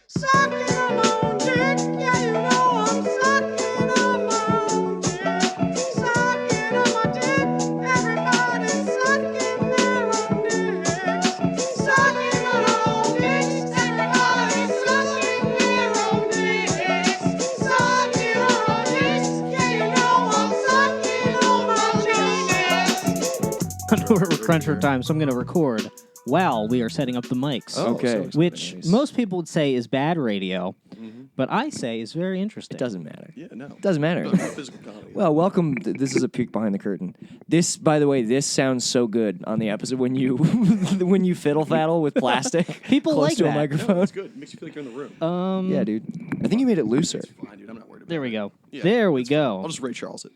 Sucking on my own dick. Yeah, you know I'm sucking on my own dick. Sucking on my dick. Everybody's sucking their own dicks. Sucking on our own dicks. Everybody's sucking their own dicks. Sucking on our dicks. Yeah, you know I'm sucking on my dicks. We're cruncher time, so I'm going to record while we are setting up the mics. Okay. Which Nice. most people would say is bad radio, but I say is very interesting. It doesn't matter. Yeah, no. It doesn't matter. Not physical comedy. Well, welcome. This is a peek behind the curtain. This, by the way, this sounds so good on the episode when you when you fiddle faddle with plastic. People close like to that. a no, microphone. it's good. It makes you feel like you're in the room. Yeah, dude. I think you made it looser. It's fine, dude. I'm not worried about There it. we go. Yeah, There we that's fine. go. I'll just Ray Charles it.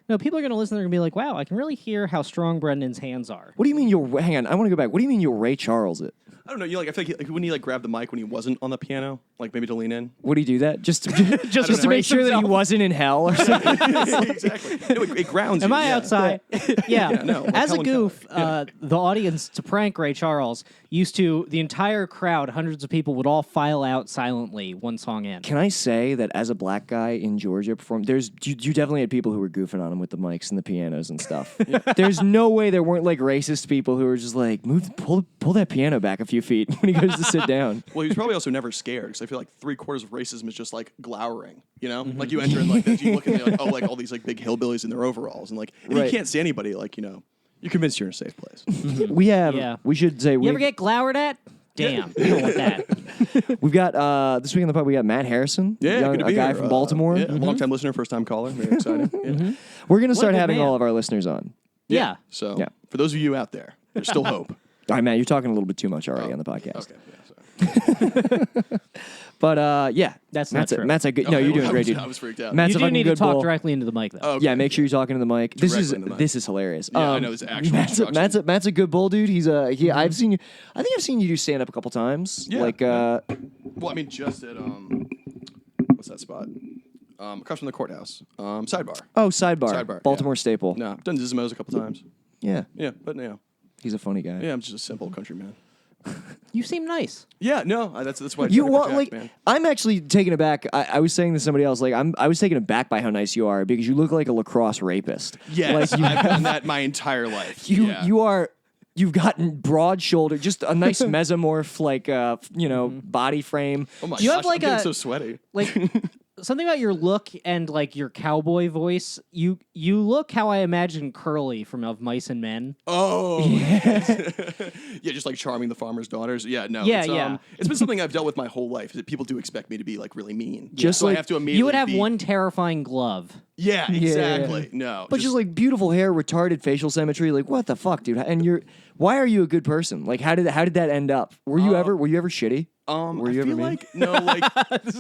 No, people are going to listen. They're going to be like, wow, I can really hear how strong Brendan's hands are. What do you mean you'll? Hang on. I want to go back. What do you mean you'll Ray Charles it? I don't know. You like? I feel like when he like grabbed the mic when he wasn't on the piano, like maybe to lean in. Would he do that? Just to know. make sure that he himself. wasn't in hell or something? exactly. No, it grounds Am you. I yeah. outside? Yeah. no, like As a Helen goof, Keller. the audience, to prank Ray Charles, used to, the entire crowd, hundreds of people, would all file out silently one song in. Can I say that as a black guy in Georgia performing, you definitely had people who were goofing on him with the mics and the pianos and stuff. There's no way there weren't like racist people who were just like, pull that piano back a few feet when he goes to sit down. Well, he was probably also never scared because I feel like 3/4 of racism is just like glowering. You know, like you enter in like this, you look and you're like, oh, like all these like big hillbillies in their overalls, and like if Right. you can't see anybody, like you're convinced you're in a safe place. We have, Yeah. we should say, You ever get glowered at? Damn, you don't want that. we've got, this week on the pod, we got Matt Harrison, Yeah, good to a be guy here. from Baltimore. Yeah, long-time listener, first-time caller. Very excited. Yeah. We're going to start good having man. all of our listeners on. Yeah. So Yeah. for those of you out there, there's still hope. All right, Matt, you're talking a little bit too much already on the podcast. Okay. Yeah, sorry. But, yeah. That's not Matt's true. Matt's a good, no, Okay, you're doing I great, was- dude. I was freaked out. Matt's You a do fucking need to good talk bull. directly into the mic, though. Oh, okay. Yeah, make sure you're talking to the mic. This is Directly into the mic. this is hilarious. Yeah, I know this actual Matt's instruction. Matt's a good bull, dude. He's I think I've seen you do stand up a couple times. Yeah, Like Well, I mean, just at what's that spot? Across from the courthouse. Sidebar. Sidebar. Baltimore yeah. staple. No, I've done Zizmos a couple times. Yeah, Yeah, but he's a funny guy. yeah, I'm just a simple country man. You seem nice. Yeah, no, that's why I You try to want project, like man. I'm actually taken aback. I was saying to somebody else like I was taken aback by how nice you are because you look like a lacrosse rapist. Yes, like you I've done that my entire life. you yeah. you are. You've gotten broad shoulder, just a nice mesomorph, like body frame. Oh my Do you gosh, have, like, I'm getting a- so sweaty. Like, something about your look and, like, your cowboy voice. You look how I imagine Curly from Of Mice and Men. Oh, yeah, just like charming the farmer's daughters. Yeah, no, Yeah, it's, yeah. It's been something I've dealt with my whole life. That people do expect me to be like really mean. Just so like- I have to immediately. You would have be- one terrifying glove. Yeah, exactly. No, But just like beautiful hair, retarded facial symmetry, like what the fuck, dude? And why are you a good person? Like how did that end up? Were you ever shitty? Were you I ever feel mean? like no, like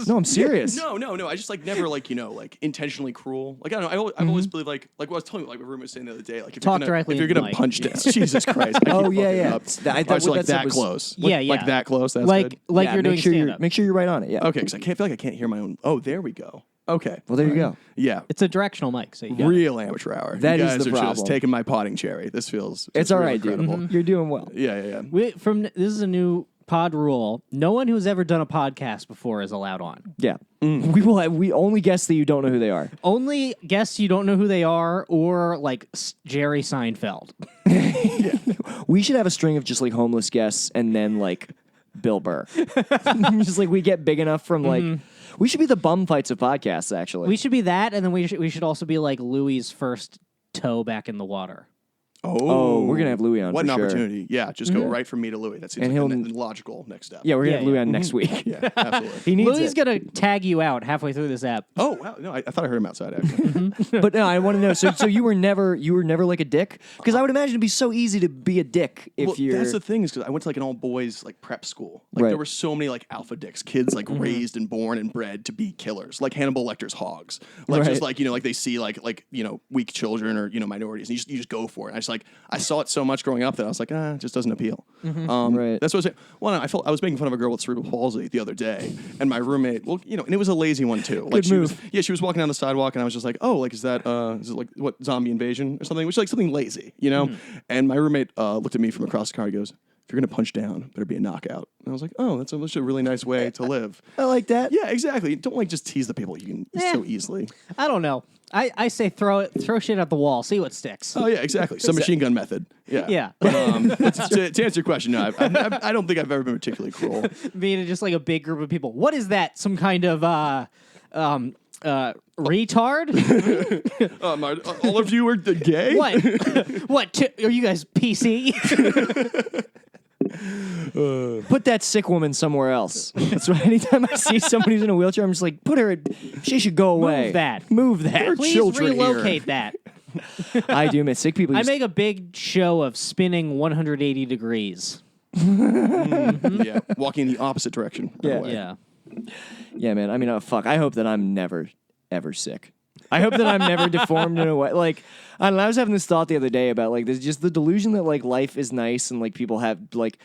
No, I'm serious. no. I just like never like like intentionally cruel. Like I don't know. I've always believed like what I was telling you, like my roommate was saying the other day. Like if Talk you're directly gonna, if into you're the gonna mic. punch this, Jesus Christ. I keep Oh, yeah, fucking yeah. Up. That- I was what like that said that was- close. Yeah, Like yeah. that close. That's Like good. you're doing make sure stand-up. make sure you're right on it. Yeah. Okay, because I can't feel like I can't hear my own. Oh, there we go. Okay. Well, there you go. Yeah. It's a directional mic, so you got it. Real amateur hour. That you is guys the are problem. just taking my potting cherry. This feels. It's all right, dude. incredible. You're doing well. Yeah. This is a new pod rule. No one who's ever done a podcast before is allowed on. Yeah. We only guess that you don't know who they are. Only guests you don't know who they are, or like Jerry Seinfeld. We should have a string of just like homeless guests and then like Bill Burr. Just like we get big enough from like we should be the bum fights of podcasts actually. We should be that, and then we should also be like Louis's first toe back in the water. Oh, we're gonna have Louis on What for an sure. opportunity. Yeah, just go right from me to Louis. That seems And like the he'll- logical next step. Yeah, we're gonna Yeah, have Louis yeah. on next week. Yeah, absolutely. He needs Louis's it. gonna tag you out halfway through this app. Oh, wow. No, I thought I heard him outside, actually. But no, I want to know. So you were never like a dick? Because I would imagine it'd be so easy to be a dick if Well, you're. that's the thing is because I went to like an all boys like prep school. Like Right. there were so many like alpha dicks, kids like raised and born and bred to be killers, like Hannibal Lecter's hogs. Like Right. just like like they see like weak children or minorities, and you just go for it. And I saw it so much growing up that I was like, it just doesn't appeal. Right. That's what I was saying. Well, I was making fun of a girl with cerebral palsy the other day, and my roommate, and it was a lazy one too. Like Good she move. she was walking down the sidewalk, and I was just like, oh, like is it like what zombie invasion or something? Which is like something lazy, And my roommate looked at me from across the car. He goes, if you're gonna punch down, better be a knockout. And I was like, oh, that's a really nice way to live. I like that. Yeah, exactly. Don't like just tease the people you can so easily. I don't know. I say throw shit at the wall, see what sticks. Oh yeah, exactly. Some machine gun method. Yeah. Yeah. To answer your question, no, I don't think I've ever been particularly cruel. Being just like a big group of people. What is that? Some kind of retard? All of you are gay. What? Are you guys PC? Put that sick woman somewhere else. That's why anytime I see somebody who's in a wheelchair, I'm just like, she should go away. Move that. Please Children relocate that. I do miss sick people. I make a big show of spinning 180 degrees. Yeah, walking in the opposite direction. by the Yeah. way. Yeah. Yeah, man. I mean, fuck. I hope that I'm never, ever sick. I hope that I'm never deformed in a way. Like, I don't know, I was having this thought the other day about, like, there's just the delusion that, like, life is nice and, like, people have, like,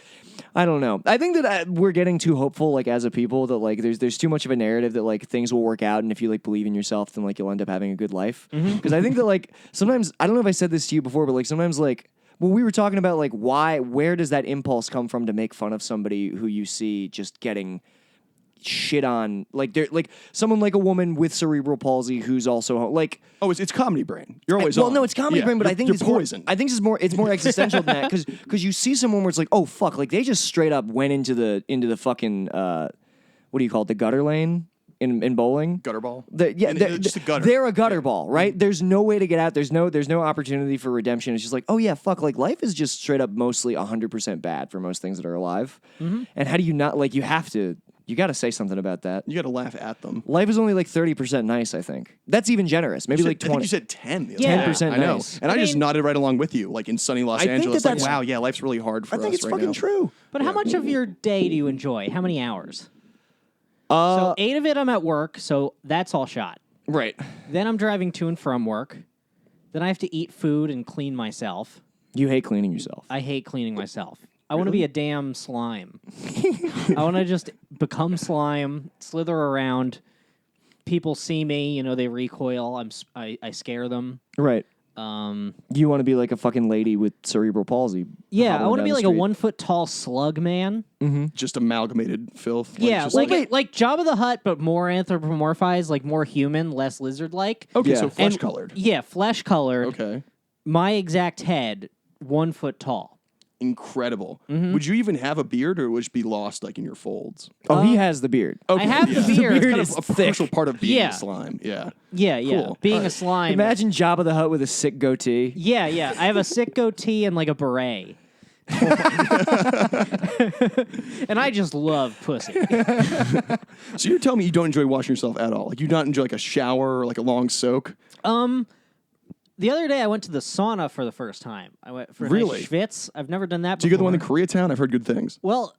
I don't know. I think that we're getting too hopeful, like, as a people, that, like, there's too much of a narrative that, like, things will work out, and if you, like, believe in yourself, then, like, you'll end up having a good life. Because I think that, like, sometimes, I don't know if I said this to you before, but, like, sometimes, like, well, we were talking about, like, where does that impulse come from to make fun of somebody who you see just getting shit on, like they're like someone like a woman with cerebral palsy who's also like, Oh, it's comedy brain. You're always well, on. no, it's comedy Yeah, brain, but I you're- think you're it's poison. More, I think it's more existential than that because you see someone where it's like, oh fuck, like they just straight up went into the fucking what do you call it, the gutter lane in bowling. gutter ball. Yeah, Just a gutter. They're a gutter ball, right? There's no way to get out. There's no opportunity for redemption. It's just like, oh yeah, fuck. Like life is just straight up mostly 100% bad for most things that are alive. And how do you not like? You got to say something about that. You got to laugh at them. Life is only like 30% nice. I think that's even generous. Maybe like I think 20. you said 10. the other Yeah. day. 10% I know. nice. And I just mean- nodded right along with you, like in sunny Los I think Angeles. that Like, that's- wow, yeah, life's really hard for I us think it's right fucking now. true. But how much of your day do you enjoy? How many hours? Uh, So 8 of it I'm at work, so that's all shot. right. Then I'm driving to and from work. Then I have to eat food and clean myself. You hate cleaning yourself. I hate cleaning myself. I want to be a damn slime. I want to just become slime, slither around. People see me, they recoil. I scare them. Right. You want to be like a fucking lady with cerebral palsy. Yeah, I hobbling want to down be the like a street. 1 foot tall slug man. Just amalgamated filth. Yeah, just like Jabba the Hutt, but more anthropomorphized, like more human, less lizard-like. okay, Yeah. so And- flesh colored. Yeah, flesh colored. Okay. My exact head, 1 foot tall. Incredible. Mm-hmm. Would you even have a beard, or would it be lost like in your folds? Oh, he has the beard. I have the yeah. beard. It's kind is of a crucial part of being Yeah. a slime. Yeah. Yeah. Cool. Being All a right. slime. Imagine Jabba the Hutt with a sick goatee. Yeah. I have a sick goatee and like a beret. And I just love pussy. So you're telling me you don't enjoy washing yourself at all? Like you don't enjoy like a shower or like a long soak? The other day I went to the sauna for the first time. I went for a Really? nice schwitz. I've never done that Do you before. get the one in Koreatown? I've heard good things. Well,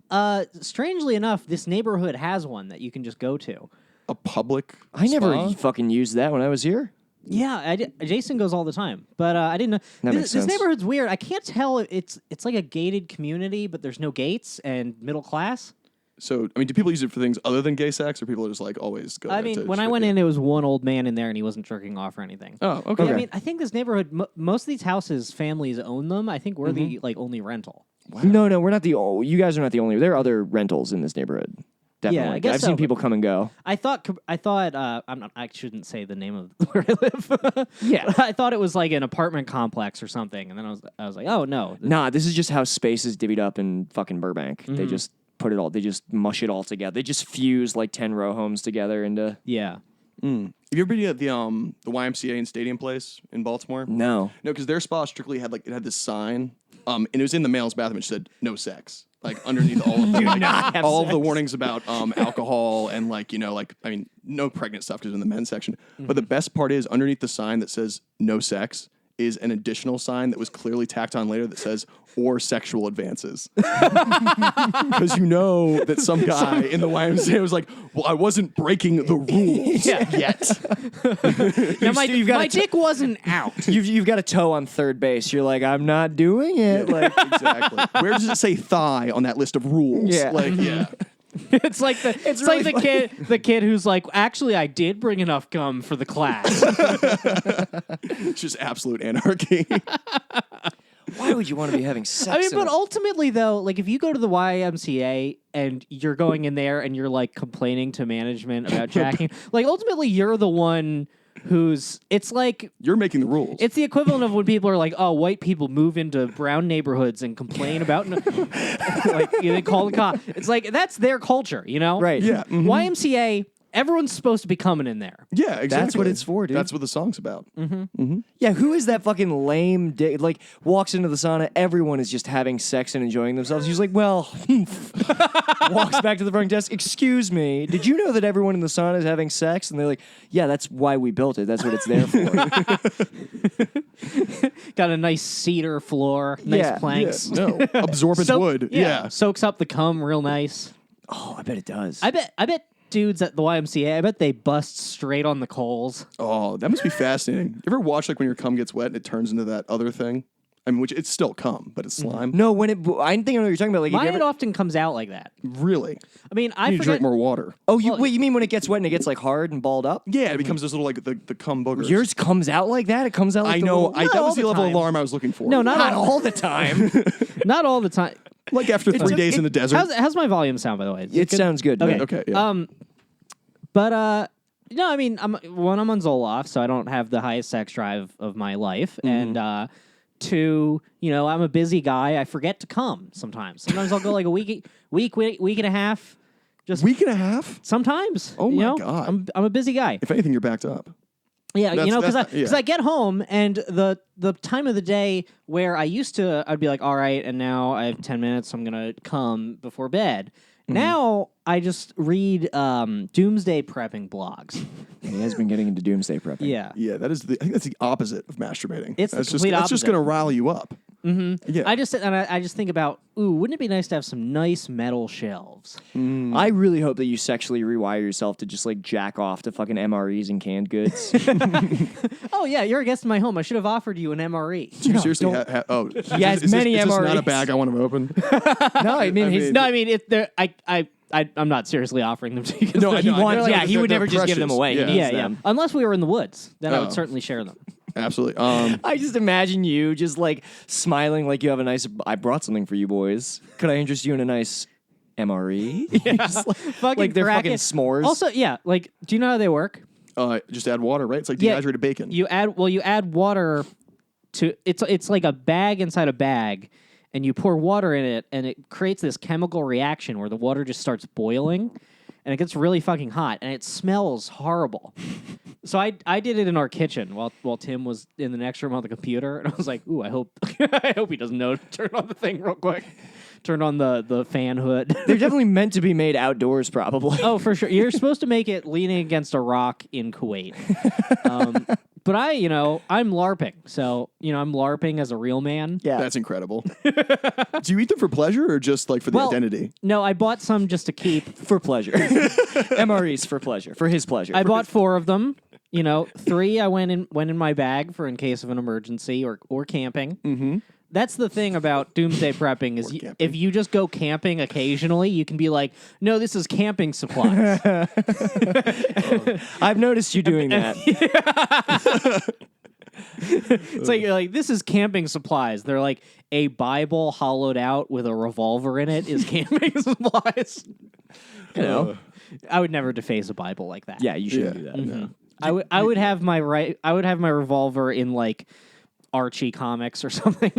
strangely enough, this neighborhood has one that you can just go to. A public I never spa? fucking used that when I was here. Yeah, Jason goes all the time, but I didn't know. That makes This sense. neighborhood's weird. I can't tell if it's like a gated community, but there's no gates and middle class. So, I mean, do people use it for things other than gay sex, or people are just like always go I there mean, to when I shit went it? in, there was one old man in there, and he wasn't jerking off or anything. Oh, okay. Yeah, I mean, I think this neighborhood, most of these houses, families own them. I think we're the like only rental. No, we're not you guys are not the only. There are other rentals in this neighborhood. Definitely. I guess I've so, seen but- people come and go. I thought I shouldn't say the name of where I live. Yeah. I thought it was like an apartment complex or something, and then I was like, oh no, Nah, this is just how space is divvied up in fucking Burbank. They just they just mush it all together. They just fuse like 10 row homes together into. yeah. Have you ever been at the YMCA and Stadium Place in Baltimore? No. No, because their spa strictly had it had this sign, and it was in the male's bathroom. It said no sex, like underneath all of the all of the warnings about alcohol and no pregnant stuff because in the men's section. But the best part is underneath the sign that says no sex is an additional sign that was clearly tacked on later that says or sexual advances. Because you know that some guy in the YMCA was like, well, I wasn't breaking the rules yet. Now, my you've got my a t- dick wasn't out. You've got a toe on third base. You're like, I'm not doing it. Like, Exactly. Where does it say thigh on that list of rules? Yeah. It's like the kid who's like, actually, I did bring enough gum for the class. It's just absolute anarchy. Why would you want to be having sex? I mean, in but a- ultimately, though, like if you go to the YMCA and you're going in there and you're like complaining to management about jacking, like ultimately you're the one who's. It's like You're making the rules. it's the equivalent of when people are like, "Oh, white people move into brown neighborhoods and complain about," like they call the cop. It's like that's their culture, you know? Right. Yeah. mhm. YMCA. Everyone's supposed to be coming in there. Yeah, exactly. That's what it's for, dude. That's what the song's about. Yeah, who is that fucking lame dick? Like, walks into the sauna, everyone is just having sex and enjoying themselves. He's like, well, walks back to the front desk. Excuse me, did you know that everyone in the sauna is having sex? And they're like, yeah, that's why we built it. That's what it's there for. Got a nice cedar floor, nice Yeah, planks. Yeah, no, absorbent Soak- wood. Yeah. soaks up the cum real nice. Oh, I bet it does. I bet dudes at the YMCA, I bet they bust straight on the coals. Oh, that must be fascinating. You ever watch like when your cum gets wet and it turns into that other thing? I mean, which it's still cum, but it's slime. No, when it, I think I know what you're talking about. Like, if Mine you ever, often comes out like that. Really? I mean, I You need to drink forget. more water. oh, you well- wait, you mean when it gets wet and it gets like hard and balled up? Yeah, it becomes this little like the cum boogers. Yours comes out like that. It comes out. Like I the know. little- That all was the the level of time. alarm I was looking for. No, not all the time. not all the time. like after 3 days in the desert. How's my volume sound, by the way? Is It good? sounds good. Okay. man. Okay. Yeah. But no, I mean, I'm on Zoloft, so I don't have the highest sex drive of my life, and two, you know, I'm a busy guy. I forget to come sometimes. Sometimes I'll go like a week and a half. Just Week and a half. sometimes. Oh you my know? God. I'm a busy guy. If anything, you're backed up. Yeah, That's- you know, because that's- yeah. I get home and the time of the day where I'd be like, all right, and now I have 10 minutes, so I'm gonna come before bed. Now I just read doomsday prepping blogs. He has been getting into doomsday prepping. Yeah. Yeah, I think that's the opposite of masturbating. It's the that's complete That's just opposite. going to rile you up. Mm-hmm. Yeah. I just think about, ooh, wouldn't it be nice to have some nice metal shelves? I really hope that you sexually rewire yourself to just like jack off to fucking MREs and canned goods. Oh yeah, you're a guest in my home. I should have offered you an MRE. Do you seriously don't- oh, He has many is this not a MREs. bag I want to open? No, I mean, he's No, I mean I'm not seriously offering them to you. No, I he know. wants. They're Yeah, like- he would they're never just give them precious. away. He Yeah. needs yeah. them. Unless we were in the woods, then I Oh. would certainly share them. Absolutely. I just imagine you just like smiling like you have a nice. I brought something for you boys. Could I interest you in a nice MRE? Just Fucking like they're crack fucking it. s'mores. Also, yeah, like, do you know how they work? Just add water, right? It's like Yeah, dehydrated bacon. You add water to it's like a bag inside a bag, and you pour water in it, and it creates this chemical reaction where the water just starts boiling, and it gets really fucking hot, and it smells horrible. So I did it in our kitchen while Tim was in the next room on the computer, and I was like, ooh, I hope he doesn't know to turn on the thing real quick. Turn on the fan hood. They're definitely meant to be made outdoors, probably. Oh, for sure. You're supposed to make it leaning against a rock in Kuwait. But I'm LARPing. So, I'm LARPing as a real man. Yeah. That's incredible. Do you eat them for pleasure or just like for the Well, identity? No, I bought some just to keep. For pleasure. MREs for pleasure. For his pleasure. I bought 4 of them. 3 I went in my bag for in case of an emergency or camping. Mm-hmm. That's the thing about doomsday prepping is camping. if you just go camping occasionally, you can be like, no, this is camping supplies. I've noticed you doing that. It's like you're like, this is camping supplies. They're like a Bible hollowed out with a revolver in it is camping supplies. You know? I would never deface a Bible like that. Yeah, you shouldn't Yeah. do that. No. I would have my revolver in like Archie comics or something.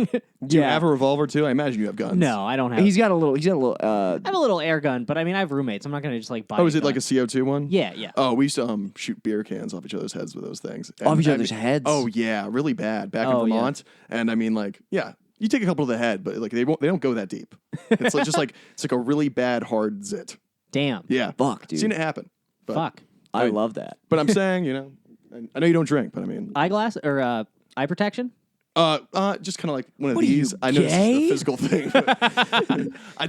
Do you have a revolver too? I imagine you have guns. No, I don't have. He's got a little. I have a little air gun, but I mean, I have roommates. I'm not gonna just like buy. Oh, is it gun. like a CO2 one? Yeah, yeah. Oh, we used to shoot beer cans off each other's heads with those things. Off each I other's mean- heads? Oh yeah, really bad back Oh, in yeah. Vermont. And I mean, like, yeah, you take a couple to the head, but like they don't go that deep. It's like, just like it's like a really bad hard zit. Damn. Yeah, Fuck, dude. Seen it happen. But, Fuck. I love that. But I'm saying, I know you don't drink, but I mean, Eyeglass or eye protection? just kind of like one of What are you, these. I know it's gay? a physical thing.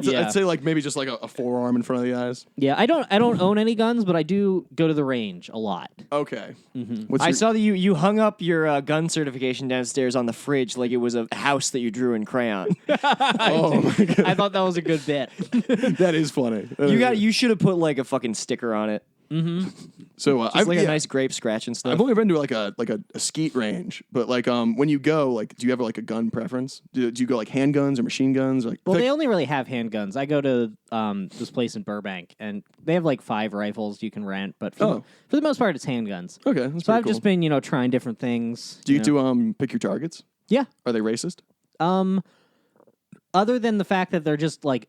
Yeah. I'd say like maybe just like a forearm in front of the eyes. Yeah, I don't own any guns, but I do go to the range a lot. Okay. Mm-hmm. What's I your- saw that you hung up your gun certification downstairs on the fridge like it was a house that you drew in crayon. Oh my god, I thought that was a good bit. that is funny. You should have put like a fucking sticker on it. So Just like a nice grape scratch and stuff. I've only been to like a skeet range, but like when you go, like, do you have like a gun preference? Do you go like handguns or machine guns? Or, like, Well, they only really have handguns. I go to this place in Burbank, and they have like 5 rifles you can rent, but for the most part, it's handguns. okay, that's So pretty I've cool. just been, trying different things. Do you know. do pick your targets? Yeah. Are they racist? Other than the fact that they're just like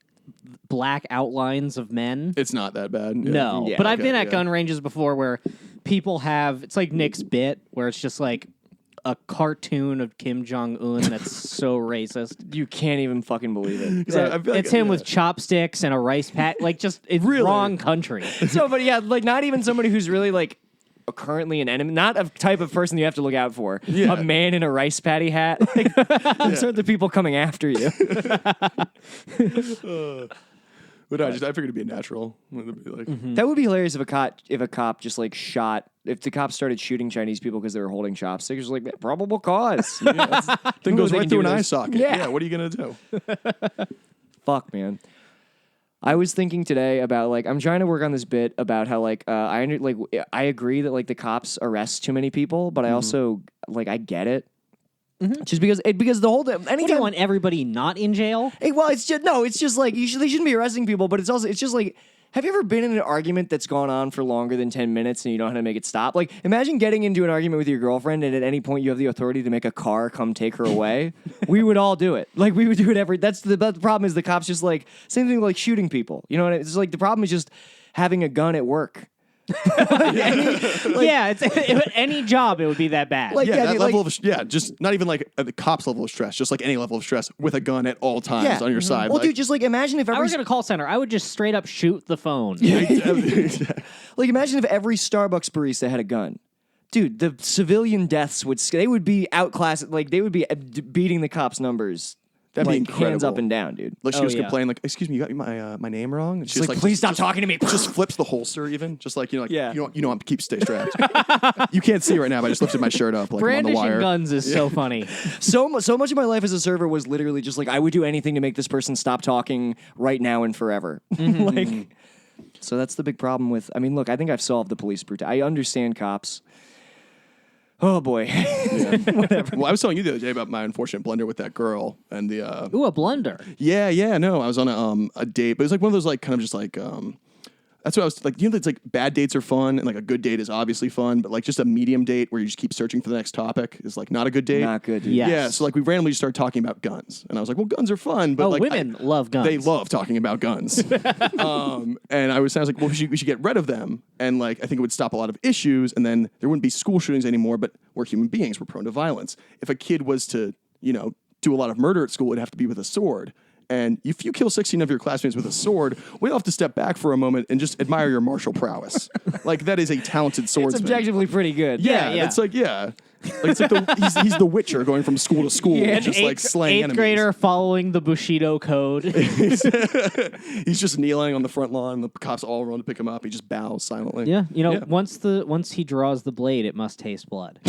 black outlines of men. It's not that bad. Yeah. No, Yeah, but I've okay, been at yeah. gun ranges before where people have, it's like Nick's bit, where it's just like a cartoon of Kim Jong-un that's so racist. You can't even fucking believe it. 'Cause I feel like- It's him yeah. with chopsticks and a rice pat, like just it's wrong country. So, but yeah, like not even somebody who's really like currently an enemy, not a type of person you have to look out for. Yeah. A man in a rice patty hat. Like, those are the people coming after you. But I figured it'd be a natural. It'd be like, That would be hilarious if a cop just like shot. If the cops started shooting Chinese people because they were holding chopsticks, like probable cause. thing goes they right can through do an eye this. socket. Yeah. What are you gonna do? Fuck, man. I was thinking today about like I'm trying to work on this bit about how like I agree that like the cops arrest too many people, but I also like I get it. Just because the whole What do anytime you want everybody not in jail? well, it's just like they shouldn't be arresting people, but it's just like, have you ever been in an argument that's gone on for longer than 10 minutes and you don't know how to make it stop? Like, imagine getting into an argument with your girlfriend and at any point you have the authority to make a car come take her away. We would all do it. Like, we would do it but the problem is the cops just like, same thing like shooting people. You know what I mean? It's like, the problem is just having a gun at work. Yeah, it's any job it would be that bad. Like, Yeah, yeah, that dude, level like- of just not even like the cops level of stress, just like any level of stress with a gun at all times on your side. Well, like, dude, just like imagine if if I every was in a call center, I would just straight up shoot the phone. like imagine if every Starbucks barista had a gun. Dude, the civilian deaths they would be outclassed, like they would be beating the cops' numbers. That'd be like, hands incredible. up and down, dude. Like she Oh, was yeah. complaining, like, "Excuse me, you got my name wrong." And she's like, "Please stop talking to me." Just flips the holster, even just like Yeah. you know, I'm stay strapped. You can't see right now, but I just lifted my shirt up like I'm on the Brandishing wire. guns is so funny. So much of my life as a server was literally just like I would do anything to make this person stop talking right now and forever. Like, so that's the big problem with. I mean, look, I think I've solved the police brutality. I understand cops. Oh boy. Well, I was telling you the other day about my unfortunate blunder with that girl and the. Ooh, a blunder. Yeah, no, I was on a date, but it was like one of those like kind of just like that's what I was like. You know, it's like bad dates are fun, and like a good date is obviously fun, but like just a medium date where you just keep searching for the next topic is like not a good date. Not good, dude. Yeah. Yeah, so like we randomly just started talking about guns, and I was like, "Well, guns are fun," but Oh, like women love guns. They love talking about guns. And I was like, "Well, we should get rid of them," and like I think it would stop a lot of issues, and then there wouldn't be school shootings anymore. But we're human beings; we're prone to violence. If a kid was to, do a lot of murder at school, it'd have to be with a sword. And if you kill 16 of your classmates with a sword, we all have to step back for a moment and just admire your martial prowess. Like that is a talented It's swordsman. objectively pretty good. Yeah. It's like Like it's like he's the Witcher going from school to school, just like slaying eighth enemies. grader following the Bushido code. He's just kneeling on the front lawn. The cops all run to pick him up. He just bows silently. Yeah, once he draws the blade, it must taste blood.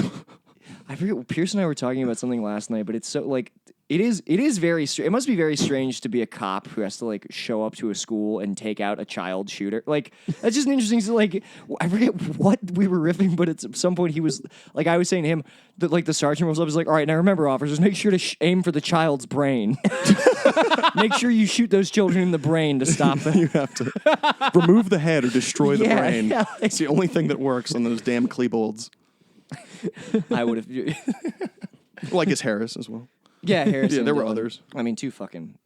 I forget. Pierce and I were talking about something last night, but it's so like it is very. It must be very strange to be a cop who has to like show up to a school and take out a child shooter. Like that's just an interesting. Like I forget what we were riffing, but at some point he was like I was saying to him that like the sergeant was up. He's like, all right, now remember, officers, make sure to aim for the child's brain. Make sure you shoot those children in the brain to stop them. You have to remove the head or destroy the Yeah, brain. yeah. It's the only thing that works on those damn Klebold's. I would have. Well, I guess Harris as well. Yeah, Harrison. Yeah, there were Dillon. others. I mean, two fucking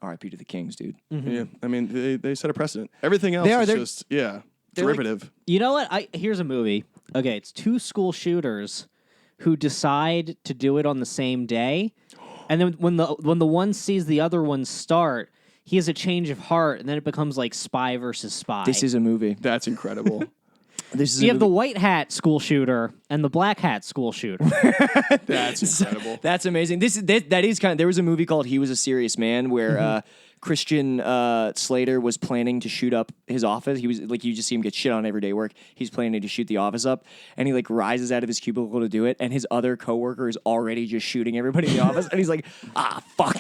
R.I.P. to the Kings, dude. Yeah, I mean they set a precedent. Everything else They're is just like- derivative. You know what? Here's a movie. Okay, it's 2 school shooters who decide to do it on the same day, and then when the one sees the other one start, he has a change of heart, and then it becomes like spy versus spy. This is a movie. That's incredible. This is you a have the movie. white hat school shooter and the black hat school shooter. That's incredible. That's amazing. That is kind of. There was a movie called He Was a Serious Man where Christian Slater was planning to shoot up his office. He was like, you just see him get shit on everyday work. He's planning to shoot the office up, and he like rises out of his cubicle to do it, and his other coworker is already just shooting everybody in the office, and he's like, fuck.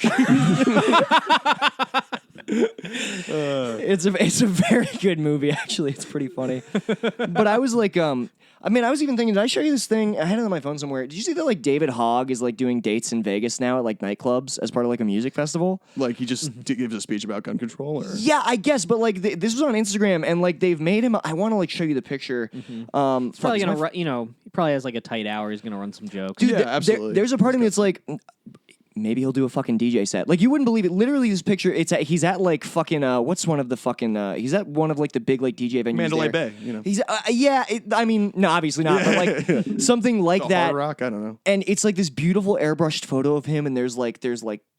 It's a very good movie, actually. It's pretty funny. But I was like, I was even thinking, did I show you this thing? I had it on my phone somewhere. Did you see that like David Hogg is like doing dates in Vegas now at like nightclubs as part of like a music festival? Like he just gives a speech about gun control, or Yeah, I guess, but like this was on Instagram, and like they've made him. I want to like show you the picture. Probably gonna, he probably has like a tight hour. He's gonna run some jokes. Dude, Yeah, absolutely. There's a part of me that's like, maybe he'll do a fucking DJ set. Like you wouldn't believe it. Literally, this picture. He's at like fucking what's one of the fucking he's at one of like the big like DJ venues. Mandalay there. Bay, you know. He's no, obviously not, but like something like The that. Hard Rock, I don't know. And it's like this beautiful airbrushed photo of him, and there's like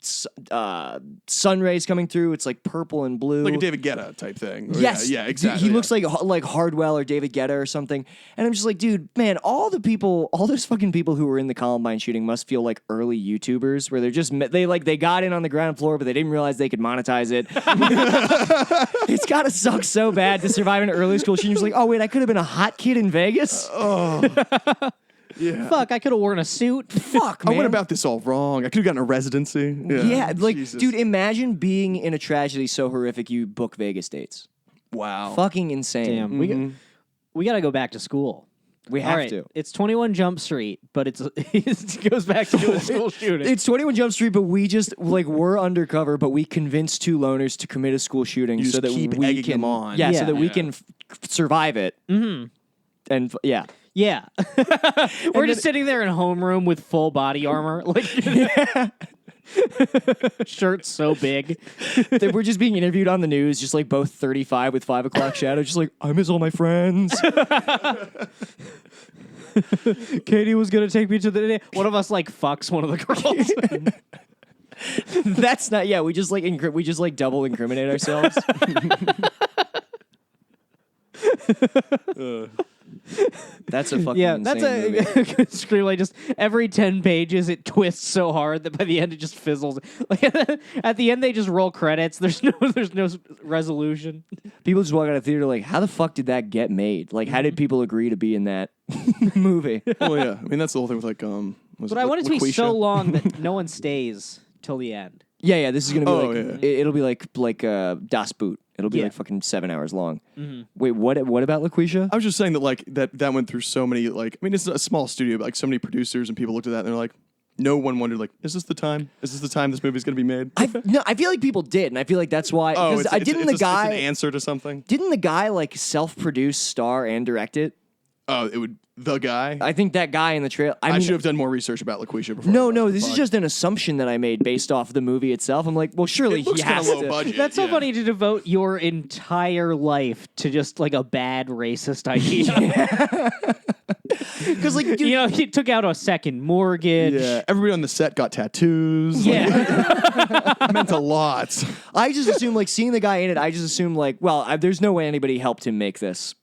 sun rays coming through. It's like purple and blue, Like a David Guetta type thing. Yes, Yeah, exactly. He looks like Hardwell or David Guetta or something. And I'm just like, dude, man, all those fucking people who were in the Columbine shooting must feel like early YouTubers, where they got in on the ground floor, but they didn't realize they could monetize it. It's gotta suck so bad to survive an early school shooting. You're just like, oh wait, I could have been a hot kid in Vegas. Yeah. Fuck, I could have worn a suit. Fuck, I man. went about this all wrong. I could have gotten a residency. Yeah, like, Jesus. dude, imagine being in a tragedy so horrific you book Vegas dates. Wow. Fucking insane. Damn, we got to go back to school. We have All right, to. It's 21 Jump Street, but it goes back to a school shooting. It's 21 Jump Street, but we just we're undercover, but we convinced two loners to commit a school shooting You so just that keep we egging can them on. Yeah, so Yeah. that we Yeah. can survive it. Mm-hmm. And yeah. Yeah. We're just sitting there in homeroom with full body armor. Like shirts so big. That we're just being interviewed on the news, just like both 35 with 5 o'clock shadow, just like, I miss all my friends. Katie was going to take me to the... One of us like fucks one of the girls. That's not, yeah, we just like double incriminate ourselves. That's a fucking Yeah, insane that's movie. a good screenplay. Just every 10 pages, it twists so hard that by the end it just fizzles. Like at the end, they just roll credits. There's no resolution. People just walk out of theater like, how the fuck did that get made? Like, how did people agree to be in that movie? Well, yeah. I mean, that's the whole thing with like But I want it to be so long that no one stays till the end. Yeah, this is gonna be Oh, like yeah. it'll be like Das Boot. It'll be Yeah. like fucking 7 hours long. Wait, what about LaQuisha? I was just saying that like that went through so many like I mean it's a small studio but like so many producers and people looked at that and they're like no one wondered like is this the time this movie's gonna be made? I feel like people did, and I feel like that's why. Oh, Because it's an answer to something. didn't the guy like self-produce, star, and direct it? Oh, it would the guy. I think that guy in the trail. I I mean, should have done more research about LaQuisha before. No, this is just an assumption that I made based off the movie itself. I'm like, well, surely It looks he kind has of low to. budget. That's so yeah. funny to devote your entire life to just like a bad racist idea. Because like, dude, You know, he took out a second mortgage. Yeah, everybody on the set got tattoos. Yeah. It meant a lot. I just assume like seeing the guy in it. I just assume like, well, there's no way anybody helped him make this.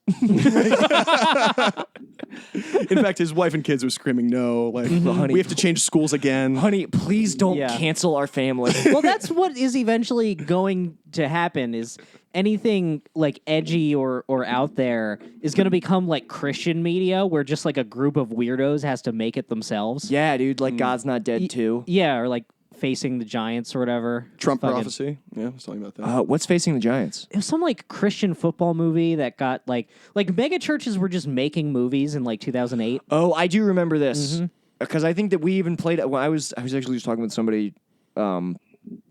In fact, his wife and kids were screaming no. Like Honey. we have to change schools again. Honey, please don't Yeah. cancel our family. Well, that's what is eventually going to happen is anything like edgy or out there is going to become like Christian media where just like a group of weirdos has to make it themselves. Yeah, dude, like God's Not Dead too. Yeah, or like Facing the Giants or whatever. Trump Fucking- prophecy. Yeah, I was talking about that. What's Facing the Giants? It was some like Christian football movie that got like mega churches were just making movies in like 2008. Oh, I do remember this because I think that we even played. When I was actually just talking with somebody.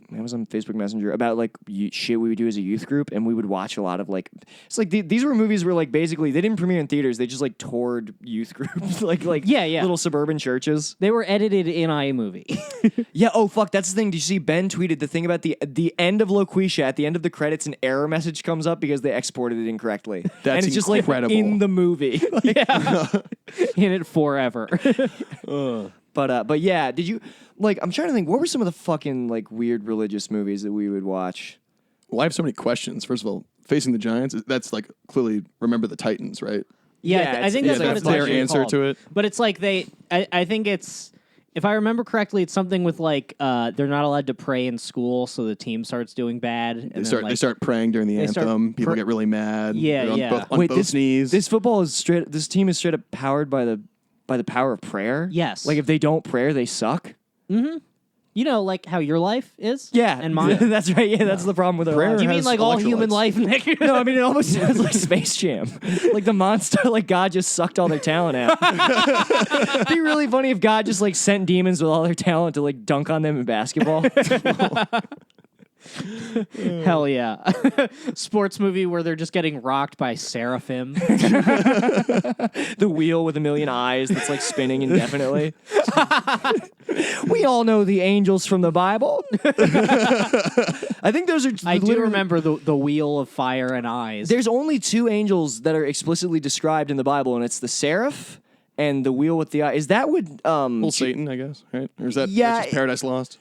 I was on Facebook Messenger about like shit we would do as a youth group, and we would watch a lot of like it's like these were movies where like basically they didn't premiere in theaters, they just like toured youth groups like Yeah. little suburban churches. They were edited in iMovie. Yeah. Oh fuck, that's the thing. Did you see Ben tweeted the thing about the end of LaQuisha? At the end of the credits, an error message comes up because they exported it incorrectly. That's and it's just like incredible. in the movie. in it forever. But yeah, did you like? I'm trying to think. What were some of the fucking like weird religious movies that we would watch? Well, I have so many questions. First of all, Facing the Giants, that's like clearly Remember the Titans, right? Yeah, Yeah, I think it's that's like what a it's their actually answer called. to it. But it's like I think it's, if I remember correctly, it's something with like they're not allowed to pray in school, so the team starts doing bad. And They start praying during the start anthem. People pr- get really mad. Yeah, They're on yeah. both, on both this knees. This football is straight. This team is straight up powered by the power of prayer. Yes. Like if they don't pray, they suck. You know, like how your life is? Yeah, And mine? that's right. Yeah, that's the problem with our Prayer lives. You mean has like all human electrolytes. life, Nick? No, I mean it almost sounds like Space Jam. Like the monster, like God just sucked all their talent out. It'd be really funny if God just like sent demons with all their talent to like dunk on them in basketball. Hell yeah. Sports movie where they're just getting rocked by Seraphim. The wheel with a million eyes that's like spinning indefinitely. We all know the angels from the Bible. I think those are. I do literally- remember the wheel of fire and eyes. There's only two angels that are explicitly described in the Bible, and it's the seraph and the wheel with the eye. Is that what? Well, Satan, I guess, right? Or is that Yeah, that's just Paradise Lost?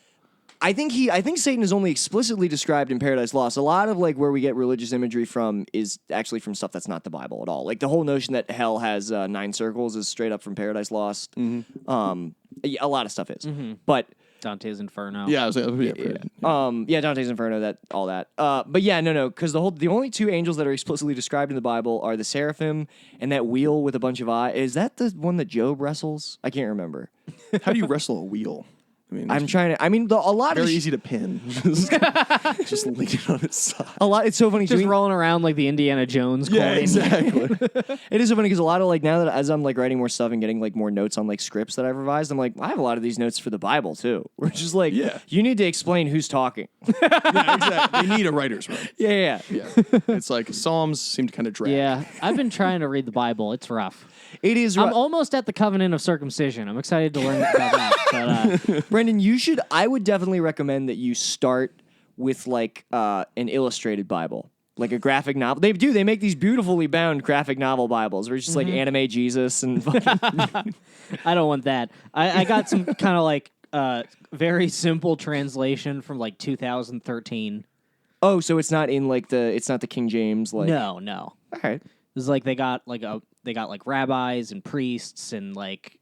I think Satan is only explicitly described in Paradise Lost. A lot of like where we get religious imagery from is actually from stuff that's not the Bible at all. Like the whole notion that hell has 9 circles is straight up from Paradise Lost. Yeah, a lot of stuff is, but Dante's Inferno. Yeah, I was yeah. Dante's Inferno, all that. But yeah, no, because the only two angels that are explicitly described in the Bible are the seraphim and that wheel with a bunch of eyes. Is that the one that Job wrestles? I can't remember. How do you wrestle a wheel? I mean, I'm trying to. I mean, a lot very of easy to pin. Just lean it on its side. a lot. It's so funny. Just doing- rolling around like the Indiana Jones Yeah, coin. exactly. It is so funny because a lot of like now that as I'm like writing more stuff and getting like more notes on like scripts that I've revised, I'm like I have a lot of these notes for the Bible too. We're just like, Yeah. you need to explain who's talking. Yeah, exactly. They need a writer's room. Yeah. Yeah, it's like Psalms seem to kind of drag. Yeah, I've been trying to read the Bible. It's rough. It is. I'm almost at the covenant of circumcision. I'm excited to learn about that. But, Brendan, I would definitely recommend that you start with like an illustrated Bible, like a graphic novel. They make these beautifully bound graphic novel Bibles where it's just like anime Jesus and fucking. I don't want that. I got some kind of like very simple translation from like 2013. Oh, so it's not in like it's not the King James like. No. All right. It's like they got like rabbis and priests and like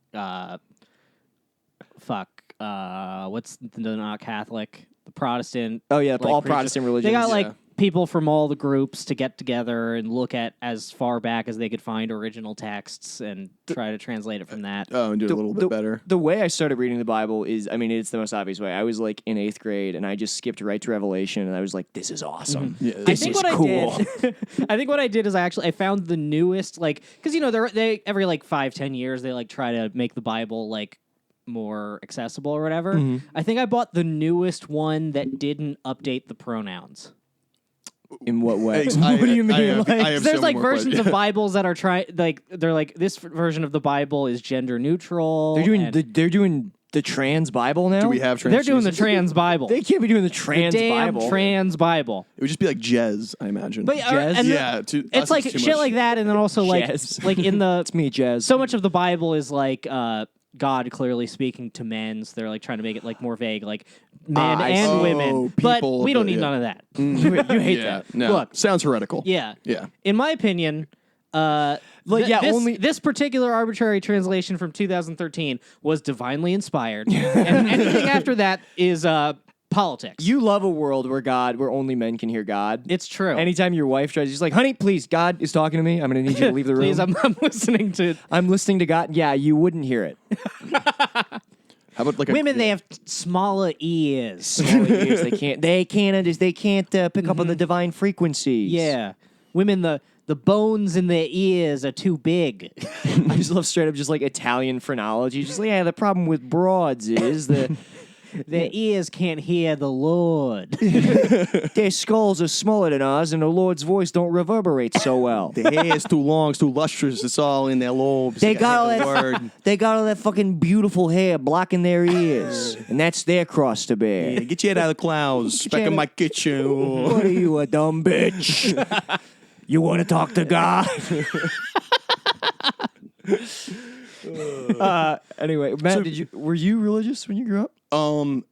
what's the not Catholic, the Protestant. Oh yeah, like, all preachers. Protestant religions. They got yeah. like people from all the groups to get together and look at as far back as they could find original texts and try to translate it from that. Oh, and do it a little bit better. The way I started reading the Bible is, I mean, it's the most obvious way. I was like in 8th grade and I just skipped right to Revelation and I was like, this is awesome. Yeah, This I think is what cool. I did, I think what I did is I found the newest, like, because you know they every like 5-10 years they like try to make the Bible like more accessible or whatever. I think I bought the newest one that didn't update the pronouns. In what way? What do you mean? I have There's so many like more versions questions. of Bibles that are they're like this version of the Bible is gender neutral. They're doing and they're doing the trans Bible now. Do we have trans they're doing the Jesus? trans Bible. They can't be doing the trans Damn Bible. trans Bible. It would just be like Jez, I imagine. But Jazz? and yeah, it's like shit like that, and then also like Jazz. like in the It's me, Jazz. so much of the Bible is like God clearly speaking to men, so they're like trying to make it like more vague, like men I and see. women. But people, we don't need yeah. none of that. you hate yeah, that. no, Look. sounds heretical. Yeah. Yeah. In my opinion, yeah, only- this particular arbitrary translation from 2013 was divinely inspired, and anything after that is politics. You love a world where only men can hear God. It's true. Anytime your wife tries, she's like, "Honey, please, God is talking to me. I'm going to need you to leave the room. Please, I'm listening to I'm listening to God." Yeah, you wouldn't hear it. How about like women. They have smaller ears. They can't pick up on the divine frequencies. Yeah, women. The bones in their ears are too big. I just love straight up just like Italian phrenology. Just like, yeah, the problem with broads is that Their ears can't hear the Lord. their skulls are smaller than ours, and the Lord's voice don't reverberate so well. the hair is too long, it's too lustrous, it's all in their lobes. They You got all gotta that. have the word. They got all that fucking beautiful hair blocking their ears, and that's their cross to bear. Yeah, get your head out of the clouds. Back in my kitchen. What are you, a dumb bitch? You want to talk to God? Anyway, Matt, were you religious when you grew up?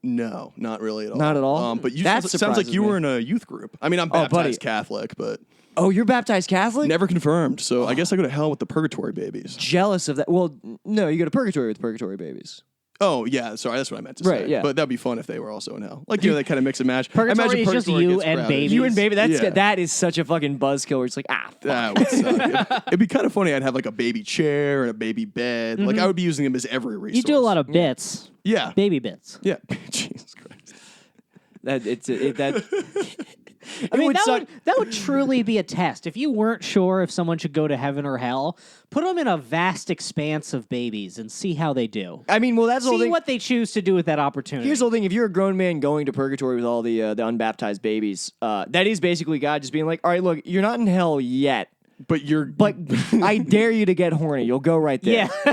No, not really at all. Not at all? But you That sounds like surprises you me. were in a youth group. I mean, I'm buddy. baptized Catholic, but Oh, you're baptized Catholic? never confirmed. So I guess I go to hell with the purgatory babies. Jealous of that. Well, no, you go to purgatory with purgatory babies. Oh yeah, sorry, that's what I meant to Right, say. yeah. But that'd be fun if they were also in hell. Like they kind of mix and match. I Purgatory imagine is just purgatory you gets and crowded. babies. You and baby, Yeah. that is such a fucking buzzkill. Where it's like, fuck. That would suck. It'd be kind of funny. I'd have like a baby chair and a baby bed. Like I would be using them as every resource. You do a lot of bits, Yeah. baby bits. Yeah. Jesus That I mean, would suck. that would truly be a test. If you weren't sure if someone should go to heaven or hell, put them in a vast expanse of babies and see how they do. I mean, well, that's the whole See thing. what they choose to do with that opportunity. Here's the whole thing: if you're a grown man going to purgatory with all the unbaptized babies, that is basically God just being like, "All right, look, you're not in hell yet, But you're but I dare you to get horny. You'll go right there." yeah,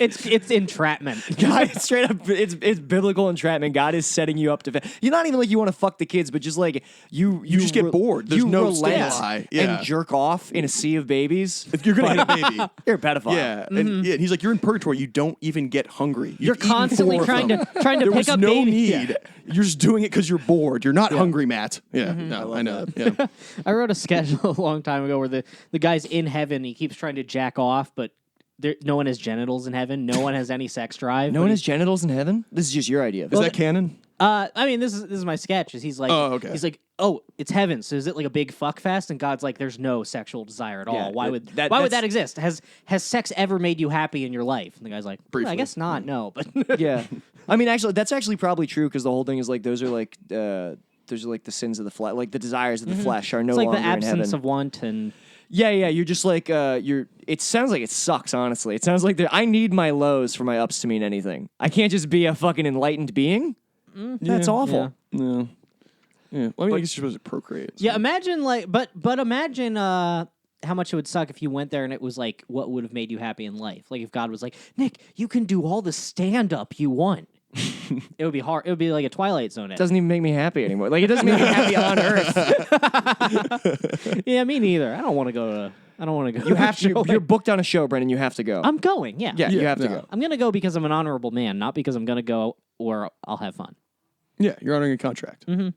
it's entrapment. God, it's straight up, it's biblical entrapment. God is setting you up to. You're not even like you want to fuck the kids, but just like you just get bored. There's you no relent stimuli. Yeah. and jerk off in a sea of babies. if you're gonna hit a baby. You're a pedophile. Yeah, and he's like, you're in purgatory. You don't even get hungry. You're constantly trying to There pick was up no babies. need. Yeah. You're just doing it because you're bored. You're not hungry, Matt. Yeah, no, I know. Yeah, I wrote a sketch a long time ago where the guy's in heaven. He keeps trying to jack off, but no one has genitals in heaven. No one has any sex drive. No but one he- has genitals in heaven. This is just your idea. is that canon? I mean, this is my sketch. Is he's like, Oh, okay. he's like, oh, it's heaven. So is it like a big fuck fest? And God's like, there's no sexual desire at all. Yeah, Why that- would that- why would that's- that exist? Has sex ever made you happy in your life? And the guy's like, "Well, I Briefly. guess not. No, but Yeah, I mean, actually, that's actually probably true because the whole thing is like those are like the sins of the flesh, like the desires of the flesh are no it's like longer the in heaven. absence of want and. Yeah, you're just like you're. It sounds like it sucks. Honestly, it sounds like I need my lows for my ups to mean anything. I can't just be a fucking enlightened being. That's awful. yeah. No. Yeah. Well, I mean, I guess you're supposed to procreate. so- Yeah, imagine like, but imagine how much it would suck if you went there and it was like, what would have made you happy in life? Like if God was like, Nick, you can do all the stand up you want. It would be hard. It would be like a Twilight Zone. It doesn't even make me happy anymore. Like it doesn't make me happy on Earth. Yeah, me neither. I don't want to go to. I don't want to go. You have to. a show to. You're like- booked on a show, Brendan. You have to go. I'm going. Yeah. yeah, you Yeah, have to no. go. I'm gonna go because I'm an honorable man, not because I'm gonna go or I'll have fun. Yeah, you're honoring a contract. Yeah.